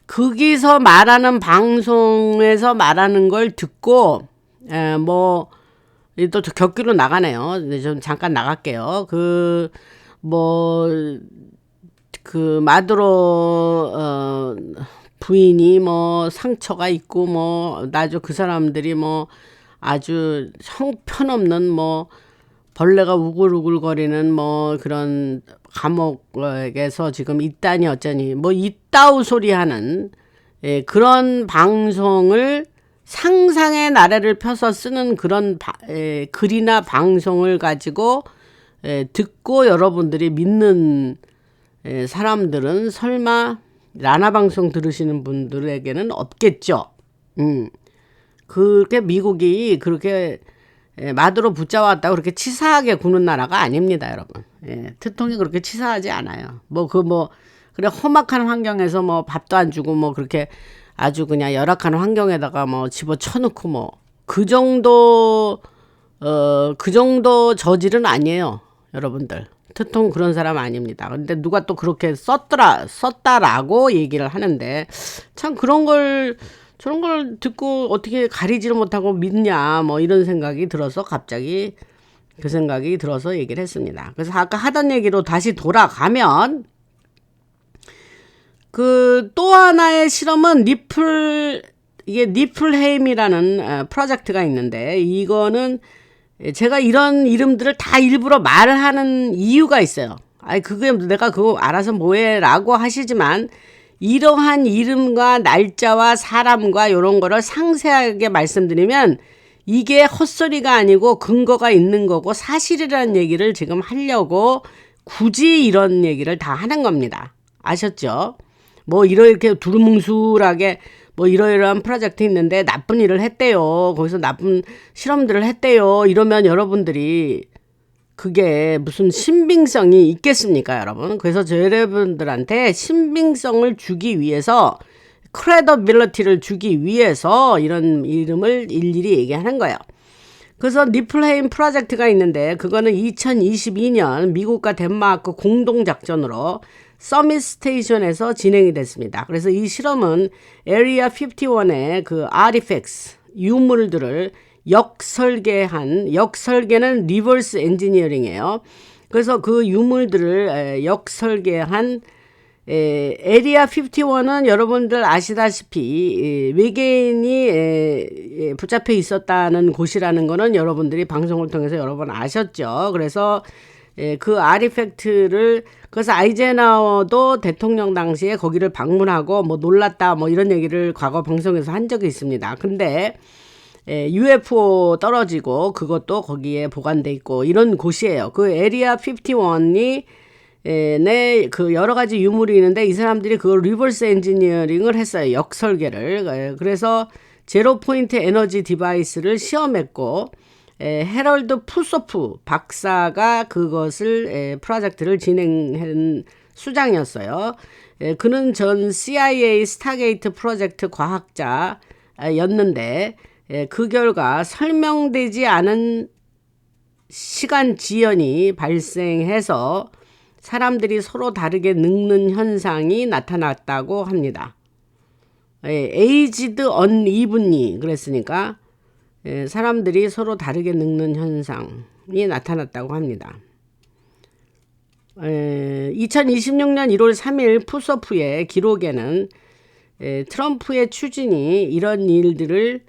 거기서 말하는 방송에서 말하는 걸 듣고 뭐 또 격기로 나가네요. 근데 좀 잠깐 나갈게요. 그 마두로 부인이 뭐 상처가 있고 뭐 아주 그 사람들이 뭐 아주 형편없는 뭐 벌레가 우글우글거리는 뭐 그런 감옥에서 지금 있다니 어쩌니 뭐 이따우 소리 하는 그런 방송을 상상의 나래를 펴서 쓰는 그런 글이나 방송을 가지고 듣고 여러분들이 믿는 사람들은 설마 라나 방송 들으시는 분들에게는 없겠죠. 그렇게 미국이 그렇게 마두로 붙잡았다고 그렇게 치사하게 구는 나라가 아닙니다, 여러분. 트통이 그렇게 치사하지 않아요. 그래 험악한 환경에서 뭐 밥도 안 주고 뭐 그렇게 아주 그냥 열악한 환경에다가 뭐 집어쳐놓고 뭐 그 정도 저질은 아니에요, 여러분들. 트통 그런 사람 아닙니다. 근데 누가 또 그렇게 썼다라고 얘기를 하는데 참 저런 걸 듣고 어떻게 가리지를 못하고 믿냐 뭐 이런 생각이 들어서 갑자기 그 생각이 들어서 얘기를 했습니다. 그래서 아까 하던 얘기로 다시 돌아가면 그 또 하나의 실험은 니플헤임이라는 프로젝트가 있는데 이거는 제가 이런 이름들을 다 일부러 말을 하는 이유가 있어요. 그게 내가 그거 알아서 뭐해 라고 하시지만 이러한 이름과 날짜와 사람과 이런 거를 상세하게 말씀드리면 이게 헛소리가 아니고 근거가 있는 거고 사실이라는 얘기를 지금 하려고 굳이 이런 얘기를 다 하는 겁니다. 아셨죠? 뭐 이렇게 두루뭉술하게 뭐 이러이러한 프로젝트 있는데 나쁜 일을 했대요. 거기서 나쁜 실험들을 했대요. 이러면 여러분들이 그게 무슨 신빙성이 있겠습니까, 여러분? 그래서 저 여러분들한테 신빙성을 주기 위해서 크레더빌리티를 주기 위해서 이런 이름을 일일이 얘기하는 거예요. 그래서 니플헤임 프로젝트가 있는데 그거는 2022년 미국과 덴마크 공동작전으로 서밋 스테이션에서 진행이 됐습니다. 그래서 이 실험은 에리아 51의 그 아티팩트스 유물들을 역설계는 리버스 엔지니어링이에요. 그래서 그 유물들을 역설계한 에리아 51은 여러분들 아시다시피 외계인이 붙잡혀 있었다는 곳이라는 거는 여러분들이 방송을 통해서 여러 번 아셨죠. 그래서 그 아티팩트를 그래서 아이젠하워도 대통령 당시에 거기를 방문하고 뭐 놀랐다 뭐 이런 얘기를 과거 방송에서 한 적이 있습니다. 근데 UFO 떨어지고 그것도 거기에 보관돼 있고 이런 곳이에요. 그 에리아 51이 그 여러 가지 유물이 있는데 이 사람들이 그걸 리버스 엔지니어링을 했어요. 역설계를. 그래서 제로 포인트 에너지 디바이스를 시험했고 헤럴드 푸소프 박사가 그것을 프로젝트를 진행한 수장이었어요. 그는 전 CIA 스타게이트 프로젝트 과학자였는데 그 결과 설명되지 않은 시간 지연이 발생해서 사람들이 서로 다르게 늙는 현상이 나타났다고 합니다. 에이지드 언이븐리 그랬으니까 사람들이 서로 다르게 늙는 현상이 나타났다고 합니다. 2026년 1월 3일 푸소프의 기록에는 트럼프의 추진이 이런 일들을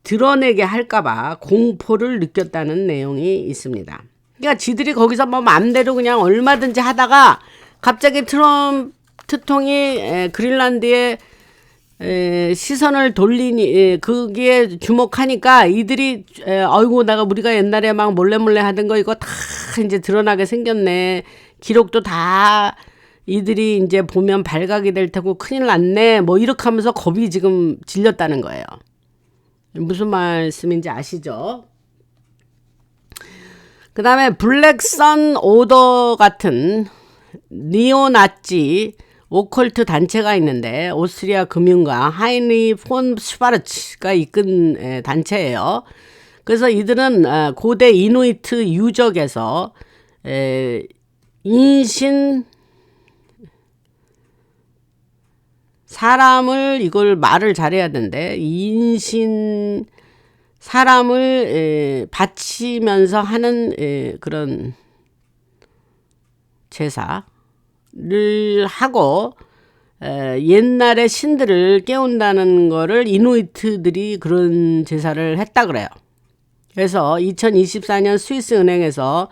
드러내게 할까봐 공포를 느꼈다는 내용이 있습니다. 그러니까 지들이 거기서 뭐 마음대로 그냥 얼마든지 하다가 갑자기 트럼프 통이 그린란드에 시선을 돌리니 그게 주목하니까 이들이 아이고 내가 우리가 옛날에 막 몰래 하던 거 이거 다 이제 드러나게 생겼네. 기록도 다 이들이 이제 보면 발각이 될 테고 큰일 났네. 뭐 이렇게 하면서 겁이 지금 질렸다는 거예요. 무슨 말씀인지 아시죠? 그 다음에 블랙선 오더 같은 니오나치 오컬트 단체가 있는데 오스트리아 금융가 하이니 폰 슈바르츠가 이끈 단체예요. 그래서 이들은 고대 이누이트 유적에서 인신 사람을 이걸 말을 잘해야 되는데 인신 사람을 바치면서 하는 그런 제사를 하고 옛날의 신들을 깨운다는 거를 이누이트들이 그런 제사를 했다 그래요. 그래서 2024년 스위스 은행에서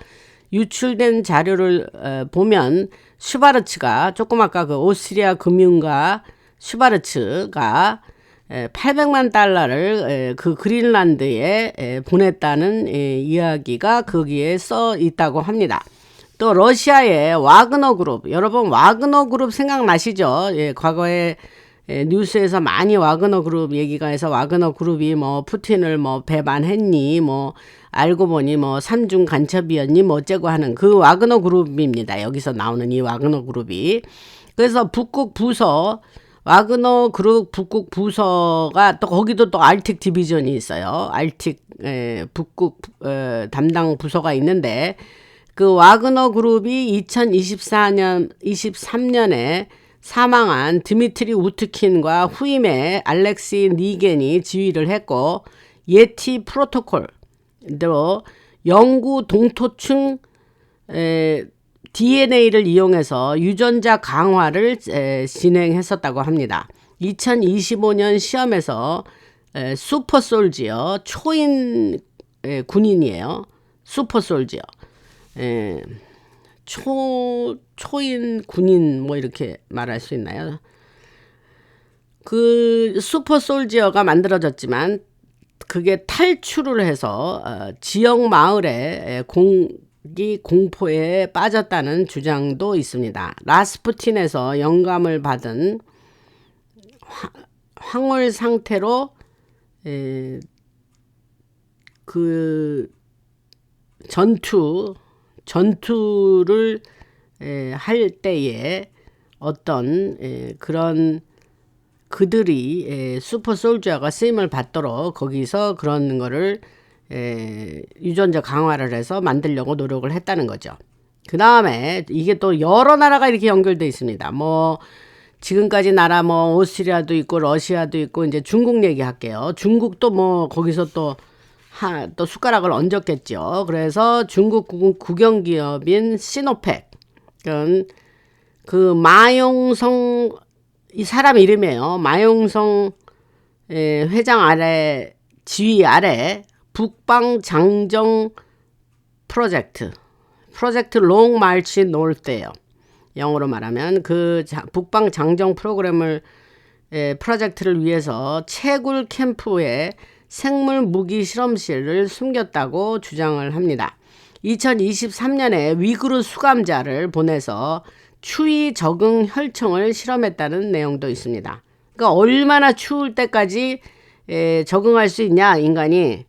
유출된 자료를 보면 슈바르츠가 조금 아까 그 오스트리아 금융가 슈바르츠가 800만 달러를 그 그린란드에 보냈다는 이야기가 거기에 써 있다고 합니다. 또 러시아의 와그너 그룹, 여러분 와그너 그룹 생각나시죠? 과거에 뉴스에서 많이 와그너 그룹 얘기가 해서 와그너 그룹이 뭐 푸틴을 뭐 배반했니 뭐 알고 보니 뭐 삼중 간첩이었니 뭐 어째고 하는 그 와그너 그룹입니다. 여기서 나오는 이 와그너 그룹이. 그래서 북극 부서 와그너 그룹 북극 부서가 또 거기도 또 알틱 디비전이 있어요. 알틱 북극 담당 부서가 있는데 그 와그너 그룹이 2023년에 사망한 드미트리 우트킨과 후임의 알렉시 니겐이 지휘를 했고 예티 프로토콜로 영구 동토층 DNA를 이용해서 유전자 강화를 진행했었다고 합니다. 2025년 시험에서 슈퍼솔지어 초인 군인이에요. 슈퍼솔지어 초인 군인 뭐 이렇게 말할 수 있나요? 그 슈퍼솔지어가 만들어졌지만 그게 탈출을 해서 지역 마을에 공포에 빠졌다는 주장도 있습니다. 라스푸틴에서 영감을 받은 황홀 상태로 그 전투를 할 때에 어떤 그런 그들이 슈퍼솔저가 쓰임을 받도록 거기서 그런 거를 유전자 강화를 해서 만들려고 노력을 했다는 거죠. 그 다음에 이게 또 여러 나라가 이렇게 연결되어 있습니다. 뭐 지금까지 나라 뭐 오스트리아도 있고 러시아도 있고 이제 중국 얘기할게요. 중국도 뭐 거기서 또 숟가락을 얹었겠죠. 그래서 중국 국영기업인 시노팩 그 마용성 이 사람 이름이에요. 마용성 회장 아래 지휘 아래 북방 장정 프로젝트 롱 마치 노르트예요. 영어로 말하면 그 북방 장정 프로젝트를 위해서 채굴 캠프에 생물 무기 실험실을 숨겼다고 주장을 합니다. 2023년에 위구르 수감자를 보내서 추위 적응 혈청을 실험했다는 내용도 있습니다. 그러니까 얼마나 추울 때까지 적응할 수 있냐 인간이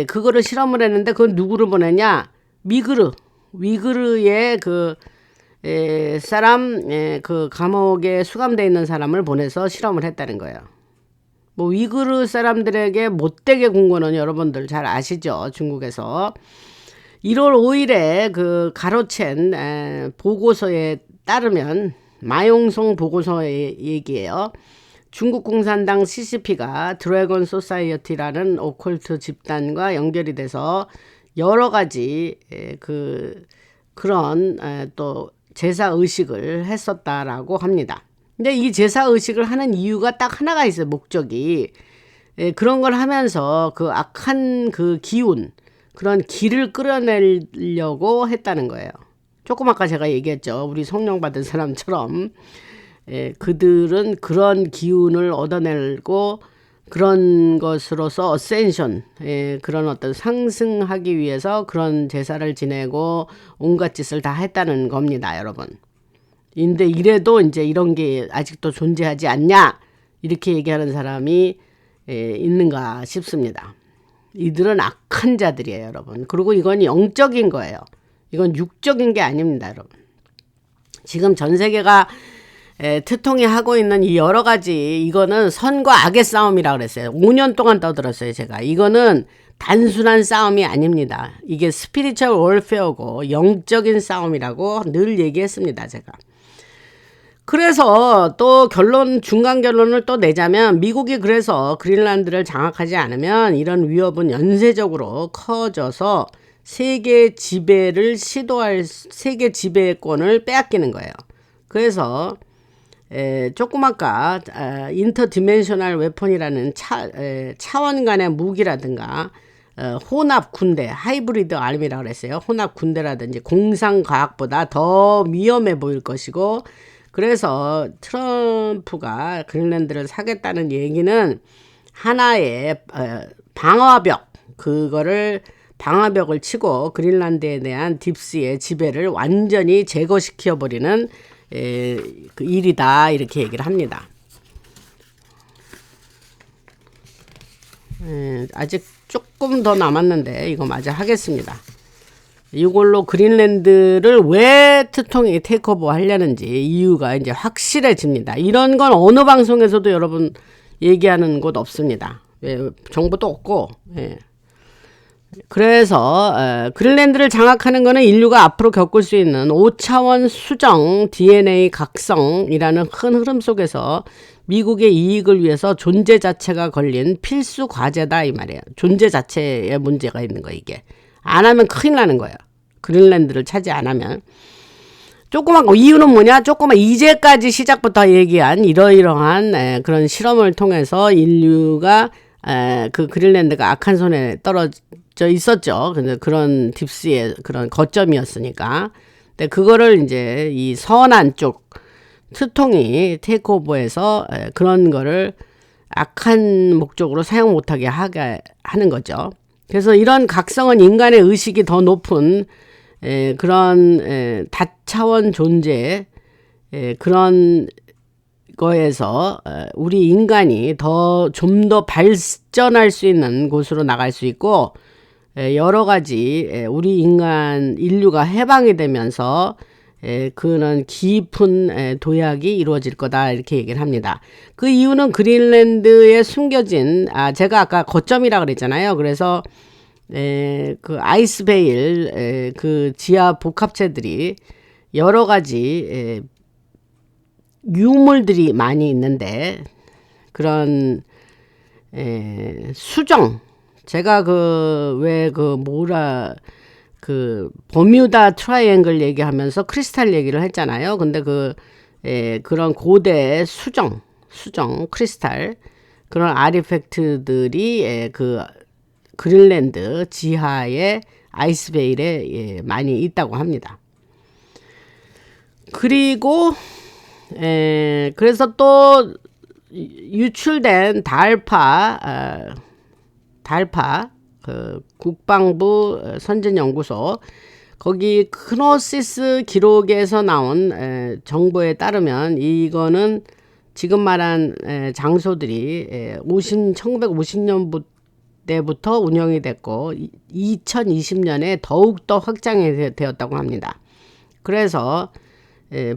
그거를 실험을 했는데 그건 누구를 보냈냐 위그르의 그 사람 그 감옥에 수감되어 있는 사람을 보내서 실험을 했다는 거예요. 뭐 위그르 사람들에게 못되게 군 거는 여러분들 잘 아시죠? 중국에서 1월 5일에 그 가로챈 보고서에 따르면 마용성 보고서의 얘기예요. 중국 공산당 CCP가 드래곤 소사이어티라는 오컬트 집단과 연결이 돼서 여러 가지 그런 또 제사 의식을 했었다라고 합니다. 근데 이 제사 의식을 하는 이유가 딱 하나가 있어요. 목적이. 그런 걸 하면서 그 악한 그 기운, 그런 기를 끌어내려고 했다는 거예요. 조금 아까 제가 얘기했죠. 우리 성령 받은 사람처럼 그들은 그런 기운을 얻어내고 그런 것으로서 어센션, 그런 어떤 상승하기 위해서 그런 제사를 지내고 온갖 짓을 다 했다는 겁니다, 여러분. 근데 이래도 이제 이런 게 아직도 존재하지 않냐, 이렇게 얘기하는 사람이 있는가 싶습니다. 이들은 악한 자들이에요, 여러분. 그리고 이건 영적인 거예요. 이건 육적인 게 아닙니다, 여러분. 지금 전 세계가 트통이 하고 있는 이 여러 가지, 이거는 선과 악의 싸움이라 그랬어요. 5년 동안 떠들었어요, 제가. 이거는 단순한 싸움이 아닙니다. 이게 스피리추얼 월페어고 영적인 싸움이라고 늘 얘기했습니다, 제가. 그래서 또 중간 결론을 또 내자면, 미국이 그래서 그린란드를 장악하지 않으면 이런 위협은 연쇄적으로 커져서 세계 지배를 세계 지배권을 빼앗기는 거예요. 그래서 조금 아까 인터디멘셔널 웨폰이라는 차원 간의 무기라든가 혼합 군대, 하이브리드 아미라고 그랬어요. 혼합 군대라든지 공상과학보다 더 위험해 보일 것이고, 그래서 트럼프가 그린란드를 사겠다는 얘기는 하나의 방어벽, 방어벽을 치고 그린란드에 대한 딥스의 지배를 완전히 제거시켜버리는 그 일이다, 이렇게 얘기를 합니다. 아직 조금 더 남았는데 이거 마저 하겠습니다. 이걸로 그린란드를 왜 트통이 테이크오버 하려는지 이유가 이제 확실해집니다. 이런 건 어느 방송에서도 여러분 얘기하는 곳 없습니다. 정보도 없고. 그래서 그린란드를 장악하는 것은 인류가 앞으로 겪을 수 있는 5차원 수정 DNA 각성이라는 큰 흐름 속에서 미국의 이익을 위해서 존재 자체가 걸린 필수 과제다, 이 말이에요. 존재 자체에 문제가 있는 거, 이게. 안 하면 큰일 나는 거예요. 그린란드를 차지 안 하면. 이유는 뭐냐? 이제까지 시작부터 얘기한 이러이러한 그런 실험을 통해서 인류가 그 그린란드가 악한 손에 떨어져 있었죠. 근데 그런 딥스의 그런 거점이었으니까. 근데 그거를 이제 이 서난 쪽 트통이 테이크오버해서 그런 거를 악한 목적으로 사용 못하게 하는 거죠. 그래서 이런 각성은 인간의 의식이 더 높은 그런 다차원 존재, 그런 거에서 우리 인간이 좀 더 발전할 수 있는 곳으로 나갈 수 있고, 여러 가지 우리 인류가 해방이 되면서 그런 깊은 도약이 이루어질 거다, 이렇게 얘기를 합니다. 그 이유는 그린란드에 숨겨진, 제가 아까 거점이라 그랬잖아요. 그래서 그 아이스베일, 그 지하 복합체들이 여러 가지 유물들이 많이 있는데, 그런 수정, 제가 버뮤다 트라이앵글 얘기하면서 크리스탈 얘기를 했잖아요. 근데 그런 고대 수정 크리스탈, 그런 아티팩트들이 그 그린란드 지하의 아이스베일에 많이 있다고 합니다. 그리고 그래서 또 유출된 달파 그 국방부 선진연구소, 거기 크노시스 기록에서 나온 정보에 따르면 이거는 지금 말한 장소들이 1950년대부터 운영이 됐고 2020년에 더욱더 확장이 되었다고 합니다. 그래서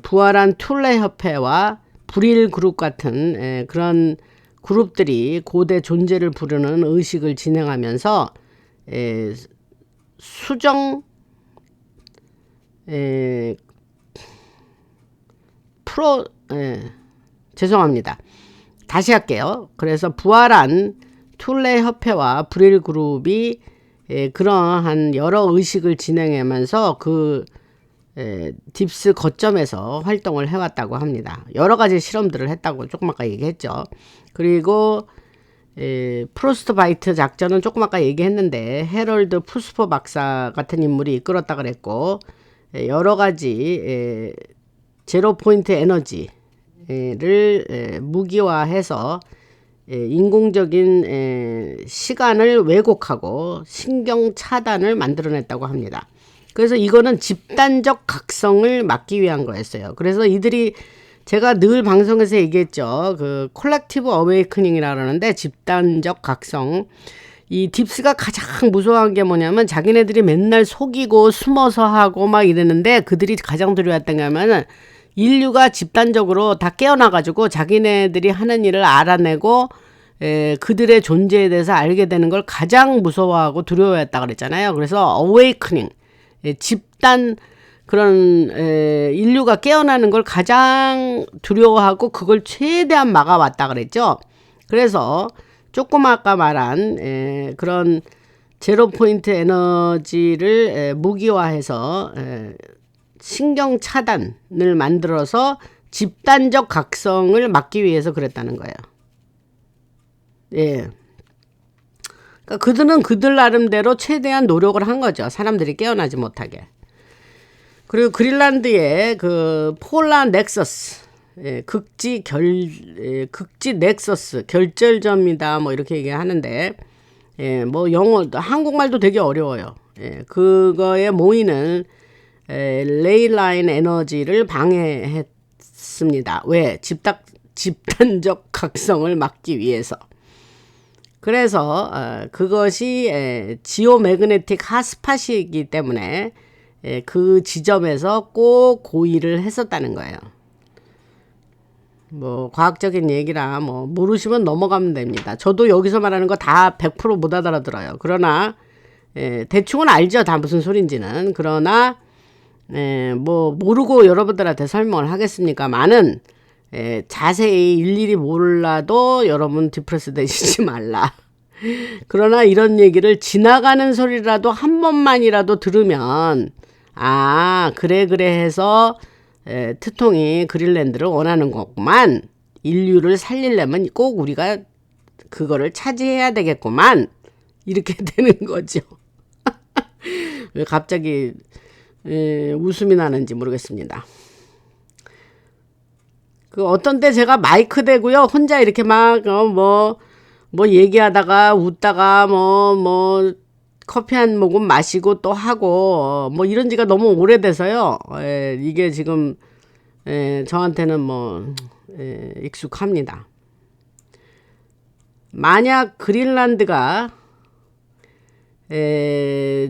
부활한 툴레 협회와 불일 그룹 같은 그런 그룹들이 고대 존재를 부르는 의식을 진행하면서 수정 죄송합니다. 다시 할게요. 그래서 부활한 툴레 협회와 불일 그룹이 그러한 여러 의식을 진행하면서 딥스 거점에서 활동을 해왔다고 합니다. 여러 가지 실험들을 했다고 조금 아까 얘기했죠. 그리고 프로스트 바이트 작전은 조금 아까 얘기했는데 해럴드 푸스퍼 박사 같은 인물이 이끌었다 그랬고, 여러 가지 제로 포인트 에너지를 무기화해서 인공적인 시간을 왜곡하고 신경 차단을 만들어냈다고 합니다. 그래서 이거는 집단적 각성을 막기 위한 거였어요. 그래서 이들이 제가 늘 방송에서 얘기했죠. 그 콜렉티브 어웨이크닝이라 그러는데 집단적 각성. 이 딥스가 가장 무서워한 게 뭐냐면 자기네들이 맨날 속이고 숨어서 하고 막 이랬는데 그들이 가장 두려웠던 게 하면은 인류가 집단적으로 다 깨어나가지고 자기네들이 하는 일을 알아내고 그들의 존재에 대해서 알게 되는 걸 가장 무서워하고 두려워했다 그랬잖아요. 그래서 어웨이크닝, 집단 그런 인류가 깨어나는 걸 가장 두려워하고 그걸 최대한 막아왔다 그랬죠. 그래서 조금 아까 말한 그런 제로 포인트 에너지를 무기화해서 신경 차단을 만들어서 집단적 각성을 막기 위해서 그랬다는 거예요. 예. 그러니까 그들은 그들 나름대로 최대한 노력을 한 거죠. 사람들이 깨어나지 못하게. 그리고 그린란드의 그 폴라 넥서스, 극지 넥서스, 결절점이다, 뭐 이렇게 얘기하는데, 뭐 영어, 한국말도 되게 어려워요. 그거에 모이는 레이라인 에너지를 방해했습니다. 왜? 집단적 각성을 막기 위해서. 그래서 그것이 지오매그네틱 핫스팟이기 때문에 그 지점에서 꼭 고의를 했었다는 거예요. 뭐 과학적인 얘기라 뭐 모르시면 넘어가면 됩니다. 저도 여기서 말하는 거 다 100% 못 알아들어요. 그러나 대충은 알죠. 다 무슨 소린지는. 그러나 뭐 모르고 여러분들한테 설명을 하겠습니까만은 자세히 일일이 몰라도 여러분 디프레스 되시지 말라. 그러나 이런 얘기를 지나가는 소리라도 한 번만이라도 들으면 그래 해서 트통이 그린란드를 원하는 거구만. 인류를 살리려면 꼭 우리가 그거를 차지해야 되겠구만. 이렇게 되는 거죠. 왜 갑자기 웃음이 나는지 모르겠습니다. 그 어떤 때 제가 마이크 대고요 혼자 이렇게 막 뭐 얘기하다가 웃다가 뭐 커피 한 모금 마시고 또 하고 뭐 이런 지가 너무 오래돼서요. 이게 지금 저한테는 뭐 익숙합니다. 만약 그린란드가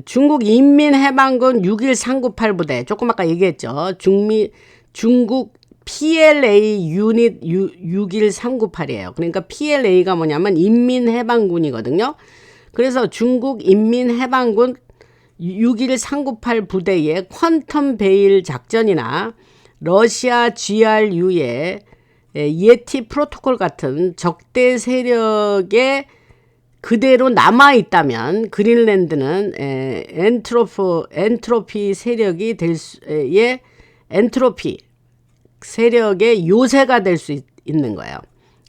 중국 인민해방군 6.1398 부대, 조금 아까 얘기했죠. 중국 PLA 유닛 6.1398이에요. 그러니까 PLA가 뭐냐면 인민해방군이거든요. 그래서 중국 인민해방군 6.1398 부대의 퀀텀 베일 작전이나 러시아 GRU의 예티 프로토콜 같은 적대 세력에 그대로 남아있다면 그린란드는 엔트로피 세력이 엔트로피 세력의 요새가 될 수 있는 거예요.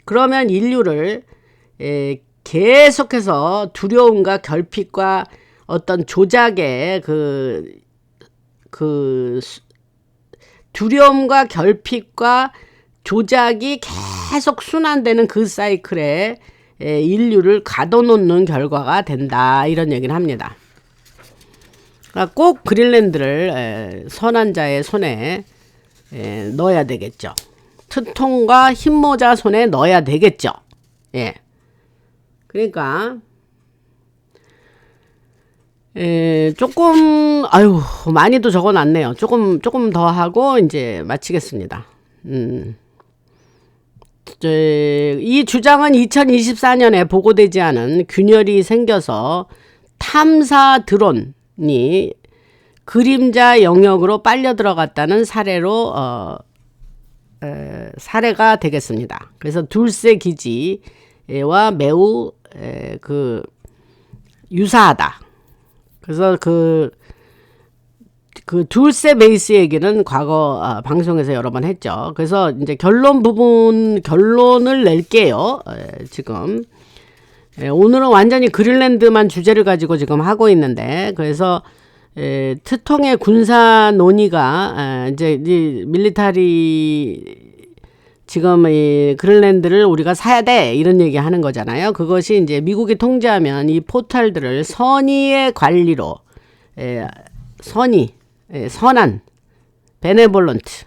그러면 인류를 계속해서 두려움과 결핍과 어떤 조작의 그 두려움과 결핍과 조작이 계속 순환되는 그 사이클에 인류를 가둬놓는 결과가 된다. 이런 얘기를 합니다. 그러니까 꼭 그린란드를 선한 자의 손에 넣어야 되겠죠. 트통과 흰모자 손에 넣어야 되겠죠. 예. 그러니까 조금 많이도 적어놨네요. 조금 더 하고 이제 마치겠습니다. 이 주장은 2024년에 보고되지 않은 균열이 생겨서 탐사 드론이 그림자 영역으로 빨려 들어갔다는 사례가 되겠습니다. 그래서 둘세 기지와 매우 유사하다. 그래서 그 그 둘세 베이스 얘기는 과거 방송에서 여러 번 했죠. 그래서 이제 결론을 낼게요. 지금 오늘은 완전히 그린란드만 주제를 가지고 지금 하고 있는데, 그래서 트통의 군사 논의가 이제 밀리터리 지금 이 그린란드를 우리가 사야 돼 이런 얘기 하는 거잖아요. 그것이 이제 미국이 통제하면 이 포탈들을 선의의 관리로 선한 베네볼런트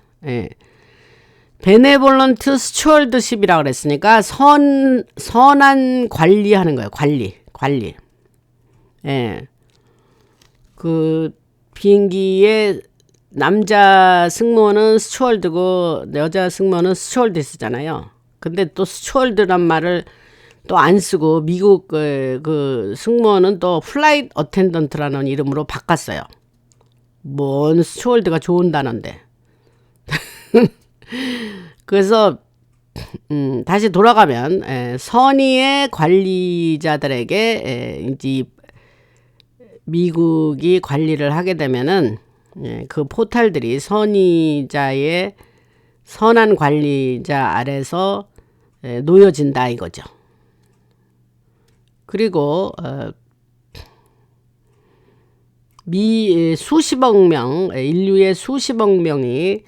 베네볼런트 스튜어드십이라고 그랬으니까 선한 관리하는 거예요. 관리. 그 비행기의 남자 승무원은 스튜어드고 여자 승무원은 스튜어디스잖아요. 근데 또 스튜어드란 말을 또 안 쓰고 미국 그 승무원은 또 플라이트 어텐던트라는 이름으로 바꿨어요. 뭔 스튜어드가 좋은 단어인데. 그래서 다시 돌아가면 선의의 관리자들에게 이제 미국이 관리를 하게 되면은 그 포탈들이 선의자의 선한 관리자 아래서 놓여진다 이거죠. 그리고 수십억 명, 인류의 수십억 명이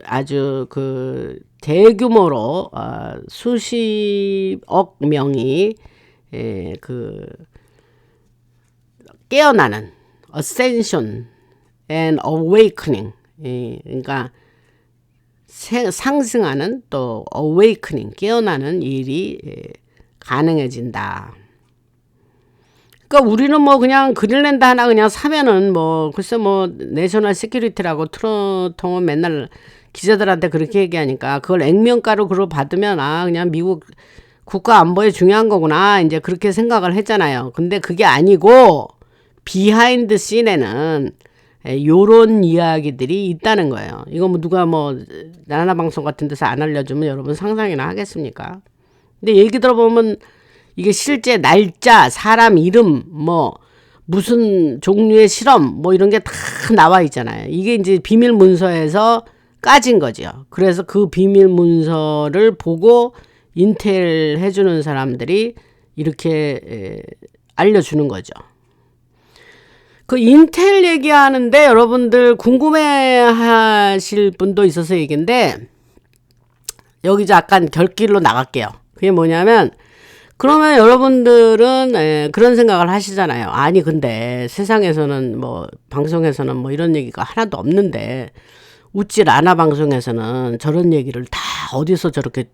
아주 그 대규모로 수십억 명이 그 깨어나는 ascension and awakening, 그러니까 상승하는 또 awakening, 깨어나는 일이 가능해진다. 그러니까 우리는 뭐 그냥 그린란드 하나 그냥 사면은 뭐 글쎄 뭐 내셔널 시큐리티라고 트럼프는 맨날 기자들한테 그렇게 얘기하니까 그걸 액면가로 그걸 받으면 그냥 미국 국가 안보에 중요한 거구나 이제 그렇게 생각을 했잖아요. 근데 그게 아니고 비하인드 씬에는 요런 이야기들이 있다는 거예요. 이거 뭐 누가 뭐 나나 방송 같은 데서 안 알려주면 여러분 상상이나 하겠습니까? 근데 얘기 들어보면 이게 실제 날짜, 사람 이름, 뭐 무슨 종류의 실험 뭐 이런 게 다 나와 있잖아요. 이게 이제 비밀 문서에서 까진 거죠. 그래서 그 비밀 문서를 보고 인텔 해주는 사람들이 이렇게 알려주는 거죠. 그 인텔 얘기하는데 여러분들 궁금해하실 분도 있어서 얘기인데 여기 잠깐 결길로 나갈게요. 그게 뭐냐면 그러면 여러분들은 그런 생각을 하시잖아요. 아니 근데 세상에서는 뭐 방송에서는 뭐 이런 얘기가 하나도 없는데 웃질 않아 방송에서는 저런 얘기를 다 어디서 저렇게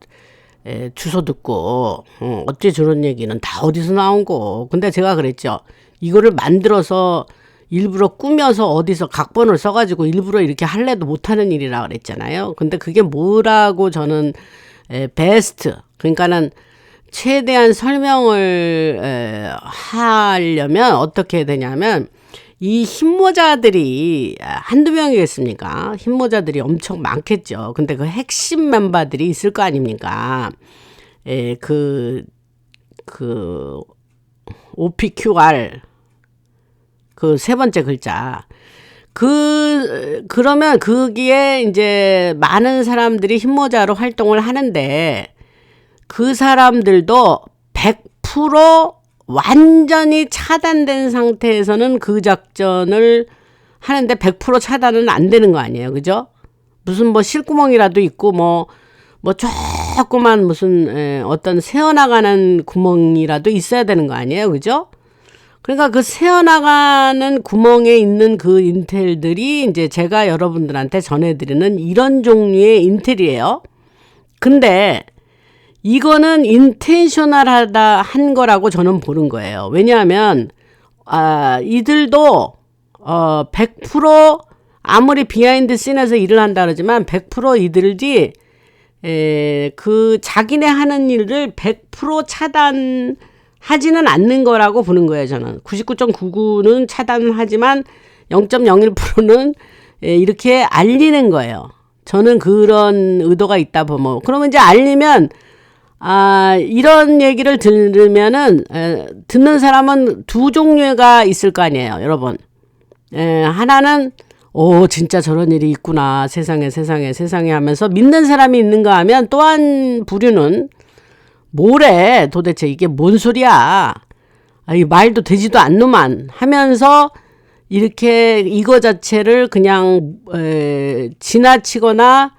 주워 듣고 어째 저런 얘기는 다 어디서 나온 거. 근데 제가 그랬죠. 이거를 만들어서 일부러 꾸며서 어디서 각본을 써가지고 일부러 이렇게 할래도 못하는 일이라 그랬잖아요. 근데 그게 뭐라고 저는 베스트, 그러니까는 최대한 설명을 하려면 어떻게 해야 되냐면 이 흰모자들이 한두 명이겠습니까? 흰모자들이 엄청 많겠죠. 근데 그 핵심 멤버들이 있을 거 아닙니까? 그 OPQR 그 세 번째 글자. 그러면 거기에 이제 많은 사람들이 흰모자로 활동을 하는데 그 사람들도 100% 완전히 차단된 상태에서는 그 작전을 하는데 100% 차단은 안 되는 거 아니에요. 그죠? 무슨 뭐 실구멍이라도 있고 뭐 조그만 무슨 어떤 새어나가는 구멍이라도 있어야 되는 거 아니에요. 그죠? 그러니까 그 새어나가는 구멍에 있는 그 인텔들이 이제 제가 여러분들한테 전해드리는 이런 종류의 인텔이에요. 근데 이거는 인텐셔널하다 한 거라고 저는 보는 거예요. 왜냐하면 이들도 100% 아무리 비하인드 씬에서 일을 한다 그러지만 100% 이들이 그 자기네 하는 일을 100% 차단하지는 않는 거라고 보는 거예요. 저는 99.99는 차단하지만 0.01%는 이렇게 알리는 거예요. 저는 그런 의도가 있다 보면 그러면 이제 알리면 이런 얘기를 들으면은 듣는 사람은 두 종류가 있을 거 아니에요, 여러분. 하나는 진짜 저런 일이 있구나. 세상에 하면서 믿는 사람이 있는가 하면 또 한 부류는 뭐래 도대체 이게 뭔 소리야. 이 말도 되지도 않노만 하면서 이렇게 이거 자체를 그냥 지나치거나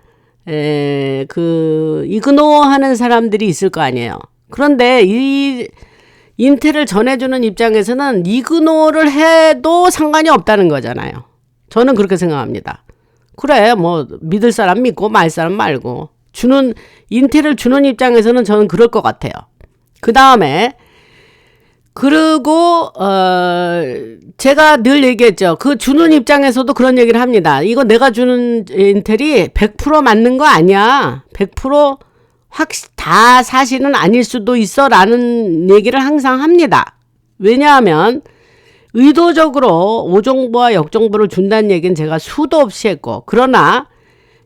이그노하는 사람들이 있을 거 아니에요. 그런데 이 인텔을 전해주는 입장에서는 이그노를 해도 상관이 없다는 거잖아요. 저는 그렇게 생각합니다. 그래 뭐 믿을 사람 믿고 말 사람 말고 인텔을 주는 입장에서는 저는 그럴 것 같아요. 그 다음에 그리고 제가 늘 얘기했죠. 그 주는 입장에서도 그런 얘기를 합니다. 이거 내가 주는 인텔이 100% 맞는 거 아니야. 100% 다 사실은 아닐 수도 있어 라는 얘기를 항상 합니다. 왜냐하면 의도적으로 오정보와 역정보를 준다는 얘기는 제가 수도 없이 했고, 그러나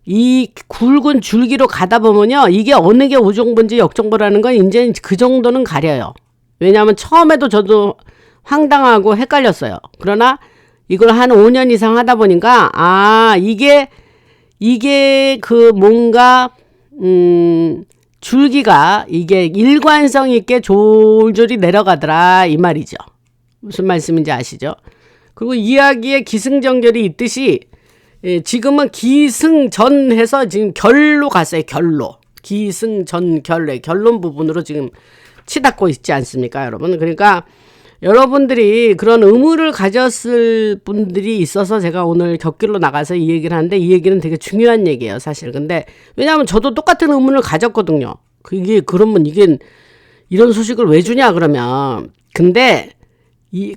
이 굵은 줄기로 가다 보면요, 이게 어느 게 오정보인지 역정보라는 건 이제 그 정도는 가려요. 왜냐하면 처음에도 저도 황당하고 헷갈렸어요. 그러나 이걸 한 5년 이상 하다 보니까 이게 그 뭔가 줄기가 이게 일관성 있게 졸졸이 내려가더라 이 말이죠. 무슨 말씀인지 아시죠? 그리고 이야기에 기승전결이 있듯이 지금은 기승전해서 지금 결로 갔어요. 결로. 기승전결의 결론 부분으로 지금 치닫고 있지 않습니까, 여러분? 그러니까 여러분들이 그런 의무를 가졌을 분들이 있어서 제가 오늘 격길로 나가서 이 얘기를 하는데, 이 얘기는 되게 중요한 얘기예요, 사실. 근데 왜냐하면 저도 똑같은 의무를 가졌거든요. 그러면 이게 이런 소식을 왜 주냐 그러면. 근데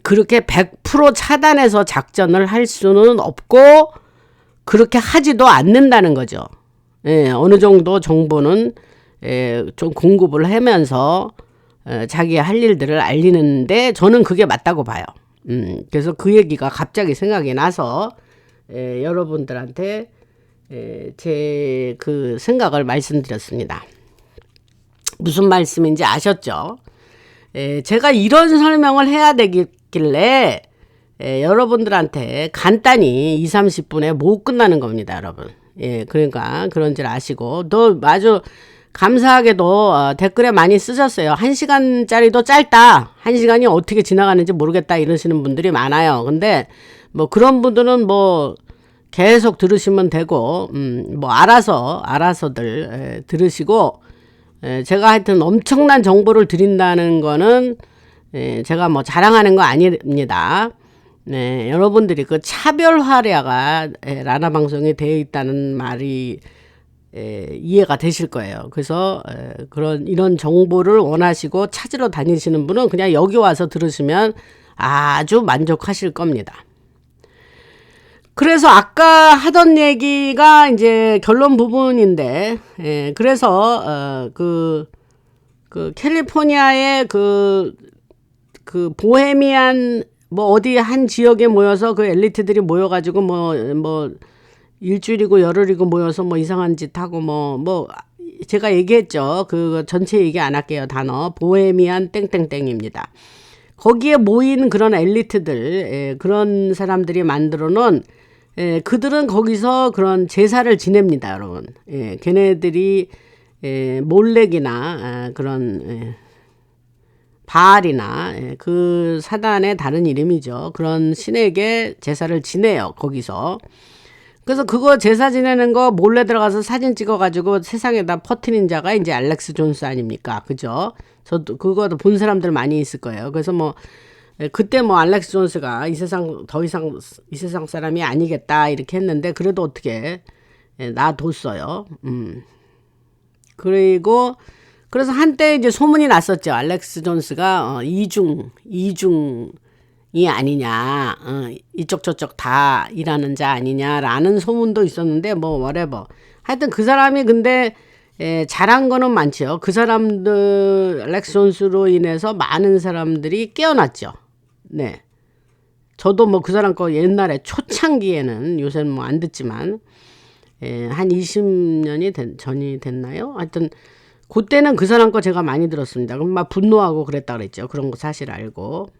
그렇게 100% 차단해서 작전을 할 수는 없고 그렇게 하지도 않는다는 거죠. 어느 정도 정보는 좀 공급을 하면서 자기 할 일들을 알리는데 저는 그게 맞다고 봐요. 그래서 그 얘기가 갑자기 생각이 나서 여러분들한테 제 그 생각을 말씀드렸습니다. 무슨 말씀인지 아셨죠? 제가 이런 설명을 해야 되길래 여러분들한테 간단히 20-30분에 못 끝나는 겁니다, 여러분. 그러니까 그런 줄 아시고, 또 아주 감사하게도 댓글에 많이 쓰셨어요. 1시간짜리도 짧다. 1시간이 어떻게 지나가는지 모르겠다 이러시는 분들이 많아요. 근데 뭐 그런 분들은 뭐 계속 들으시면 되고, 뭐 알아서들 들으시고, 제가 하여튼 엄청난 정보를 드린다는 거는 제가 뭐 자랑하는 거 아닙니다. 여러분들이 그 차별화가 라나 방송에 되어 있다는 말이 이해가 되실 거예요. 그래서 이런 정보를 원하시고 찾으러 다니시는 분은 그냥 여기 와서 들으시면 아주 만족하실 겁니다. 그래서 아까 하던 얘기가 이제 결론 부분인데, 그래서 그 캘리포니아의 그 보헤미안 뭐 어디 한 지역에 모여서 그 엘리트들이 모여가지고 뭐 일주일이고 열흘이고 모여서 뭐 이상한 짓 하고 뭐 제가 얘기했죠. 그 전체 얘기 안 할게요. 단어 보헤미안 땡땡땡입니다. 거기에 모인 그런 엘리트들, 그런 사람들이 만들어 놓은 그들은 거기서 그런 제사를 지냅니다, 여러분. 걔네들이 몰렉이나 그런 바알이나 그 사단의 다른 이름이죠. 그런 신에게 제사를 지내요, 거기서. 그래서 그거 제사 지내는 거 몰래 들어가서 사진 찍어가지고 세상에다 퍼뜨린 자가 이제 알렉스 존스 아닙니까? 그죠? 저도 그거 본 사람들 많이 있을 거예요. 그래서 뭐 그때 뭐 알렉스 존스가 더 이상 이 세상 사람이 아니겠다 이렇게 했는데, 그래도 어떻게 놔뒀어요. 그리고 그래서 한때 이제 소문이 났었죠. 알렉스 존스가 이중이 아니냐, 이쪽 저쪽 다 일하는 자 아니냐라는 소문도 있었는데, 뭐 whatever. 하여튼 그 사람이 근데 잘한 거는 많죠. 그 사람들 알렉스 존스로 인해서 많은 사람들이 깨어났죠. 네. 저도 뭐 그 사람 거 옛날에 초창기에는, 요새는 뭐 안 듣지만, 한 20년이 전이 됐나요? 하여튼, 그때는 그 사람 거 제가 많이 들었습니다. 그럼 막 분노하고 그랬다 그랬죠. 그런 거 사실 알고.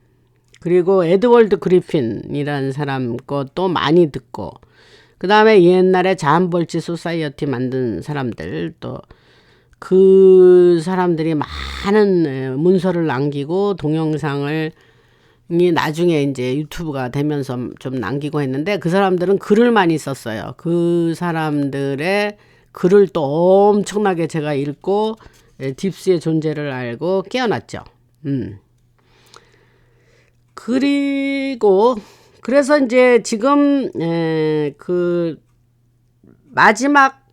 그리고 에드월드 그리핀이라는 사람 것도 많이 듣고, 그 다음에 옛날에 자한벌치 소사이어티 만든 사람들, 또 그 사람들이 많은 문서를 남기고 동영상을 나중에 이제 유튜브가 되면서 좀 남기고 했는데, 그 사람들은 글을 많이 썼어요. 그 사람들의 글을 또 엄청나게 제가 읽고 딥스의 존재를 알고 깨어났죠. 그리고 그래서 이제 지금 그 마지막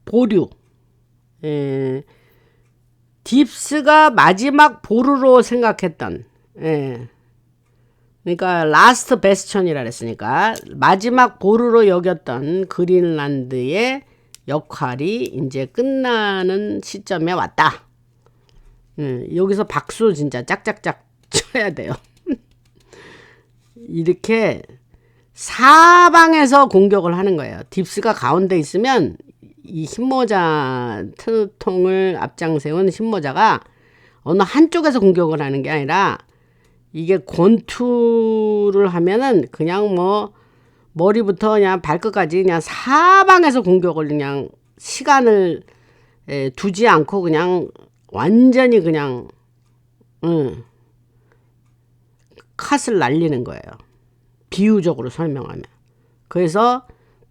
보류, 딥스가 마지막 보루로 생각했던, 그러니까 라스트 베스천이라 그랬으니까 마지막 보루로 여겼던 그린란드의 역할이 이제 끝나는 시점에 왔다. 여기서 박수 진짜 짝짝짝 쳐야 돼요. 이렇게 사방에서 공격을 하는 거예요. 딥스가 가운데 있으면 이 흰모자 트통을 앞장세운 흰모자가 어느 한쪽에서 공격을 하는 게 아니라, 이게 권투를 하면은 그냥 뭐 머리부터 그냥 발끝까지 그냥 사방에서 공격을 그냥 시간을 두지 않고 그냥 완전히 그냥 컷을 날리는 거예요. 비유적으로 설명하면. 그래서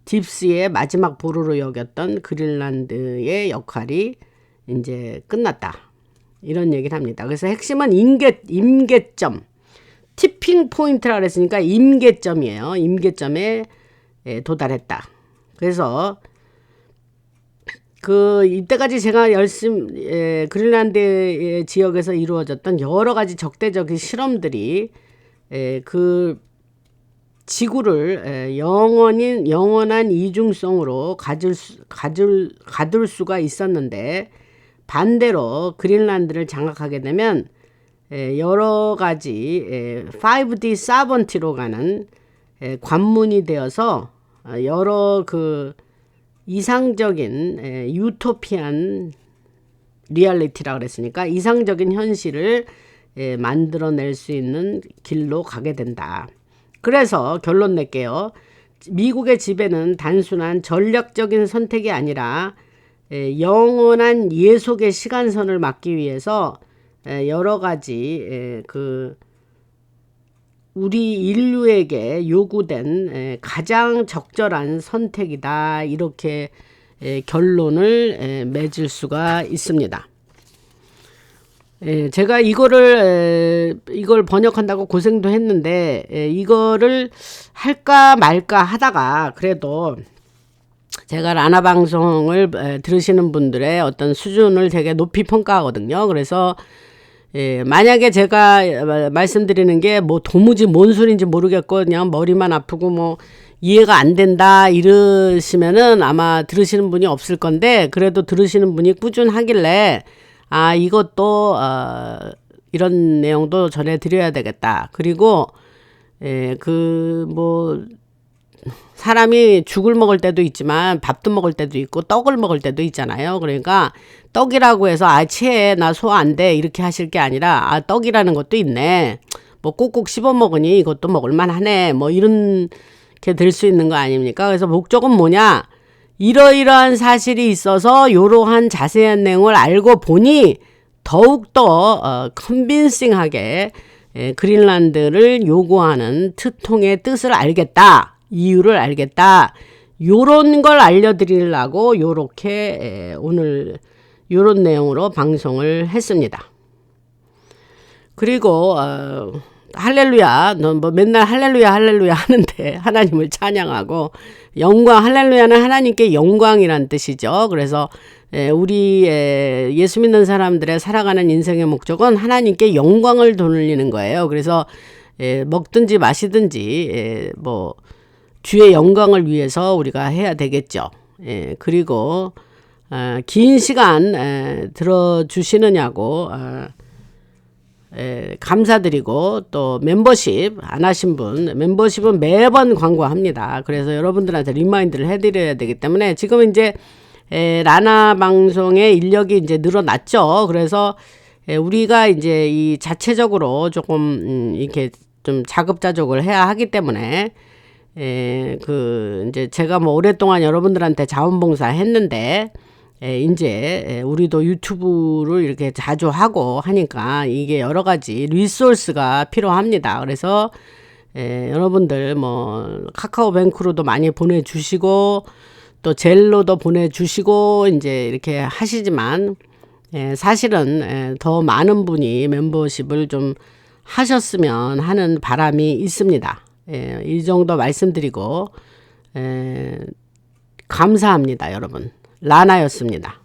딥스의 마지막 보루로 여겼던 그린란드의 역할이 이제 끝났다. 이런 얘기를 합니다. 그래서 핵심은 임계점. 티핑 포인트라 그랬으니까 임계점이에요. 임계점에 도달했다. 그래서 그 이때까지 제가 열심히 그린란드 지역에서 이루어졌던 여러 가지 적대적인 실험들이 그 지구를 영원한 이중성으로 가둘 수가 있었는데, 반대로 그린란드를 장악하게 되면 여러 가지 5D 사번티로 가는 관문이 되어서 여러 그 이상적인 유토피안 리얼리티라 그랬으니까 이상적인 현실을 만들어낼 수 있는 길로 가게 된다. 그래서 결론 낼게요. 미국의 지배는 단순한 전략적인 선택이 아니라 영원한 예속의 시간선을 막기 위해서 여러 가지 그 우리 인류에게 요구된 가장 적절한 선택이다. 이렇게 결론을 맺을 수가 있습니다. 제가 이걸 번역한다고 고생도 했는데, 이거를 할까 말까 하다가 그래도 제가 라나 방송을 들으시는 분들의 어떤 수준을 되게 높이 평가하거든요. 그래서 만약에 제가 말씀드리는 게 뭐 도무지 뭔 소리인지 모르겠고 그냥 머리만 아프고 뭐 이해가 안 된다 이러시면은 아마 들으시는 분이 없을 건데, 그래도 들으시는 분이 꾸준하길래 이것도 이런 내용도 전해드려야 되겠다. 그리고 그 뭐 사람이 죽을 먹을 때도 있지만 밥도 먹을 때도 있고 떡을 먹을 때도 있잖아요. 그러니까 떡이라고 해서 나 소화 안 돼 이렇게 하실 게 아니라 떡이라는 것도 있네. 뭐 꼭꼭 씹어 먹으니 이것도 먹을만 하네. 뭐 이렇게 될 수 있는 거 아닙니까? 그래서 목적은 뭐냐? 이러이러한 사실이 있어서 이러한 자세한 내용을 알고 보니 더욱더 컨빈싱하게 그린란드를 요구하는 트통의 뜻을 알겠다. 이유를 알겠다. 요런 걸 알려드리려고 요렇게 오늘 요런 내용으로 방송을 했습니다. 그리고 할렐루야, 너 뭐 맨날 할렐루야 하는데 하나님을 찬양하고, 영광, 할렐루야는 하나님께 영광이란 뜻이죠. 그래서 우리 예수 믿는 사람들의 살아가는 인생의 목적은 하나님께 영광을 돌리는 거예요. 그래서 먹든지 마시든지 뭐 주의 영광을 위해서 우리가 해야 되겠죠. 그리고 긴 시간 들어주시느냐고 감사드리고, 또 멤버십 안 하신 분, 멤버십은 매번 광고합니다. 그래서 여러분들한테 리마인드를 해드려야 되기 때문에 지금 이제 라나 방송의 인력이 이제 늘어났죠. 그래서 우리가 이제 이 자체적으로 조금 이렇게 좀 자급자족을 해야 하기 때문에 이제 제가 뭐 오랫동안 여러분들한테 자원봉사 했는데 이제 우리도 유튜브를 이렇게 자주 하고 하니까 이게 여러 가지 리소스가 필요합니다. 그래서 여러분들 뭐 카카오뱅크로도 많이 보내주시고 또 젤로도 보내주시고 이제 이렇게 하시지만 사실은 더 많은 분이 멤버십을 좀 하셨으면 하는 바람이 있습니다. 이 정도 말씀드리고 감사합니다, 여러분. 라나였습니다.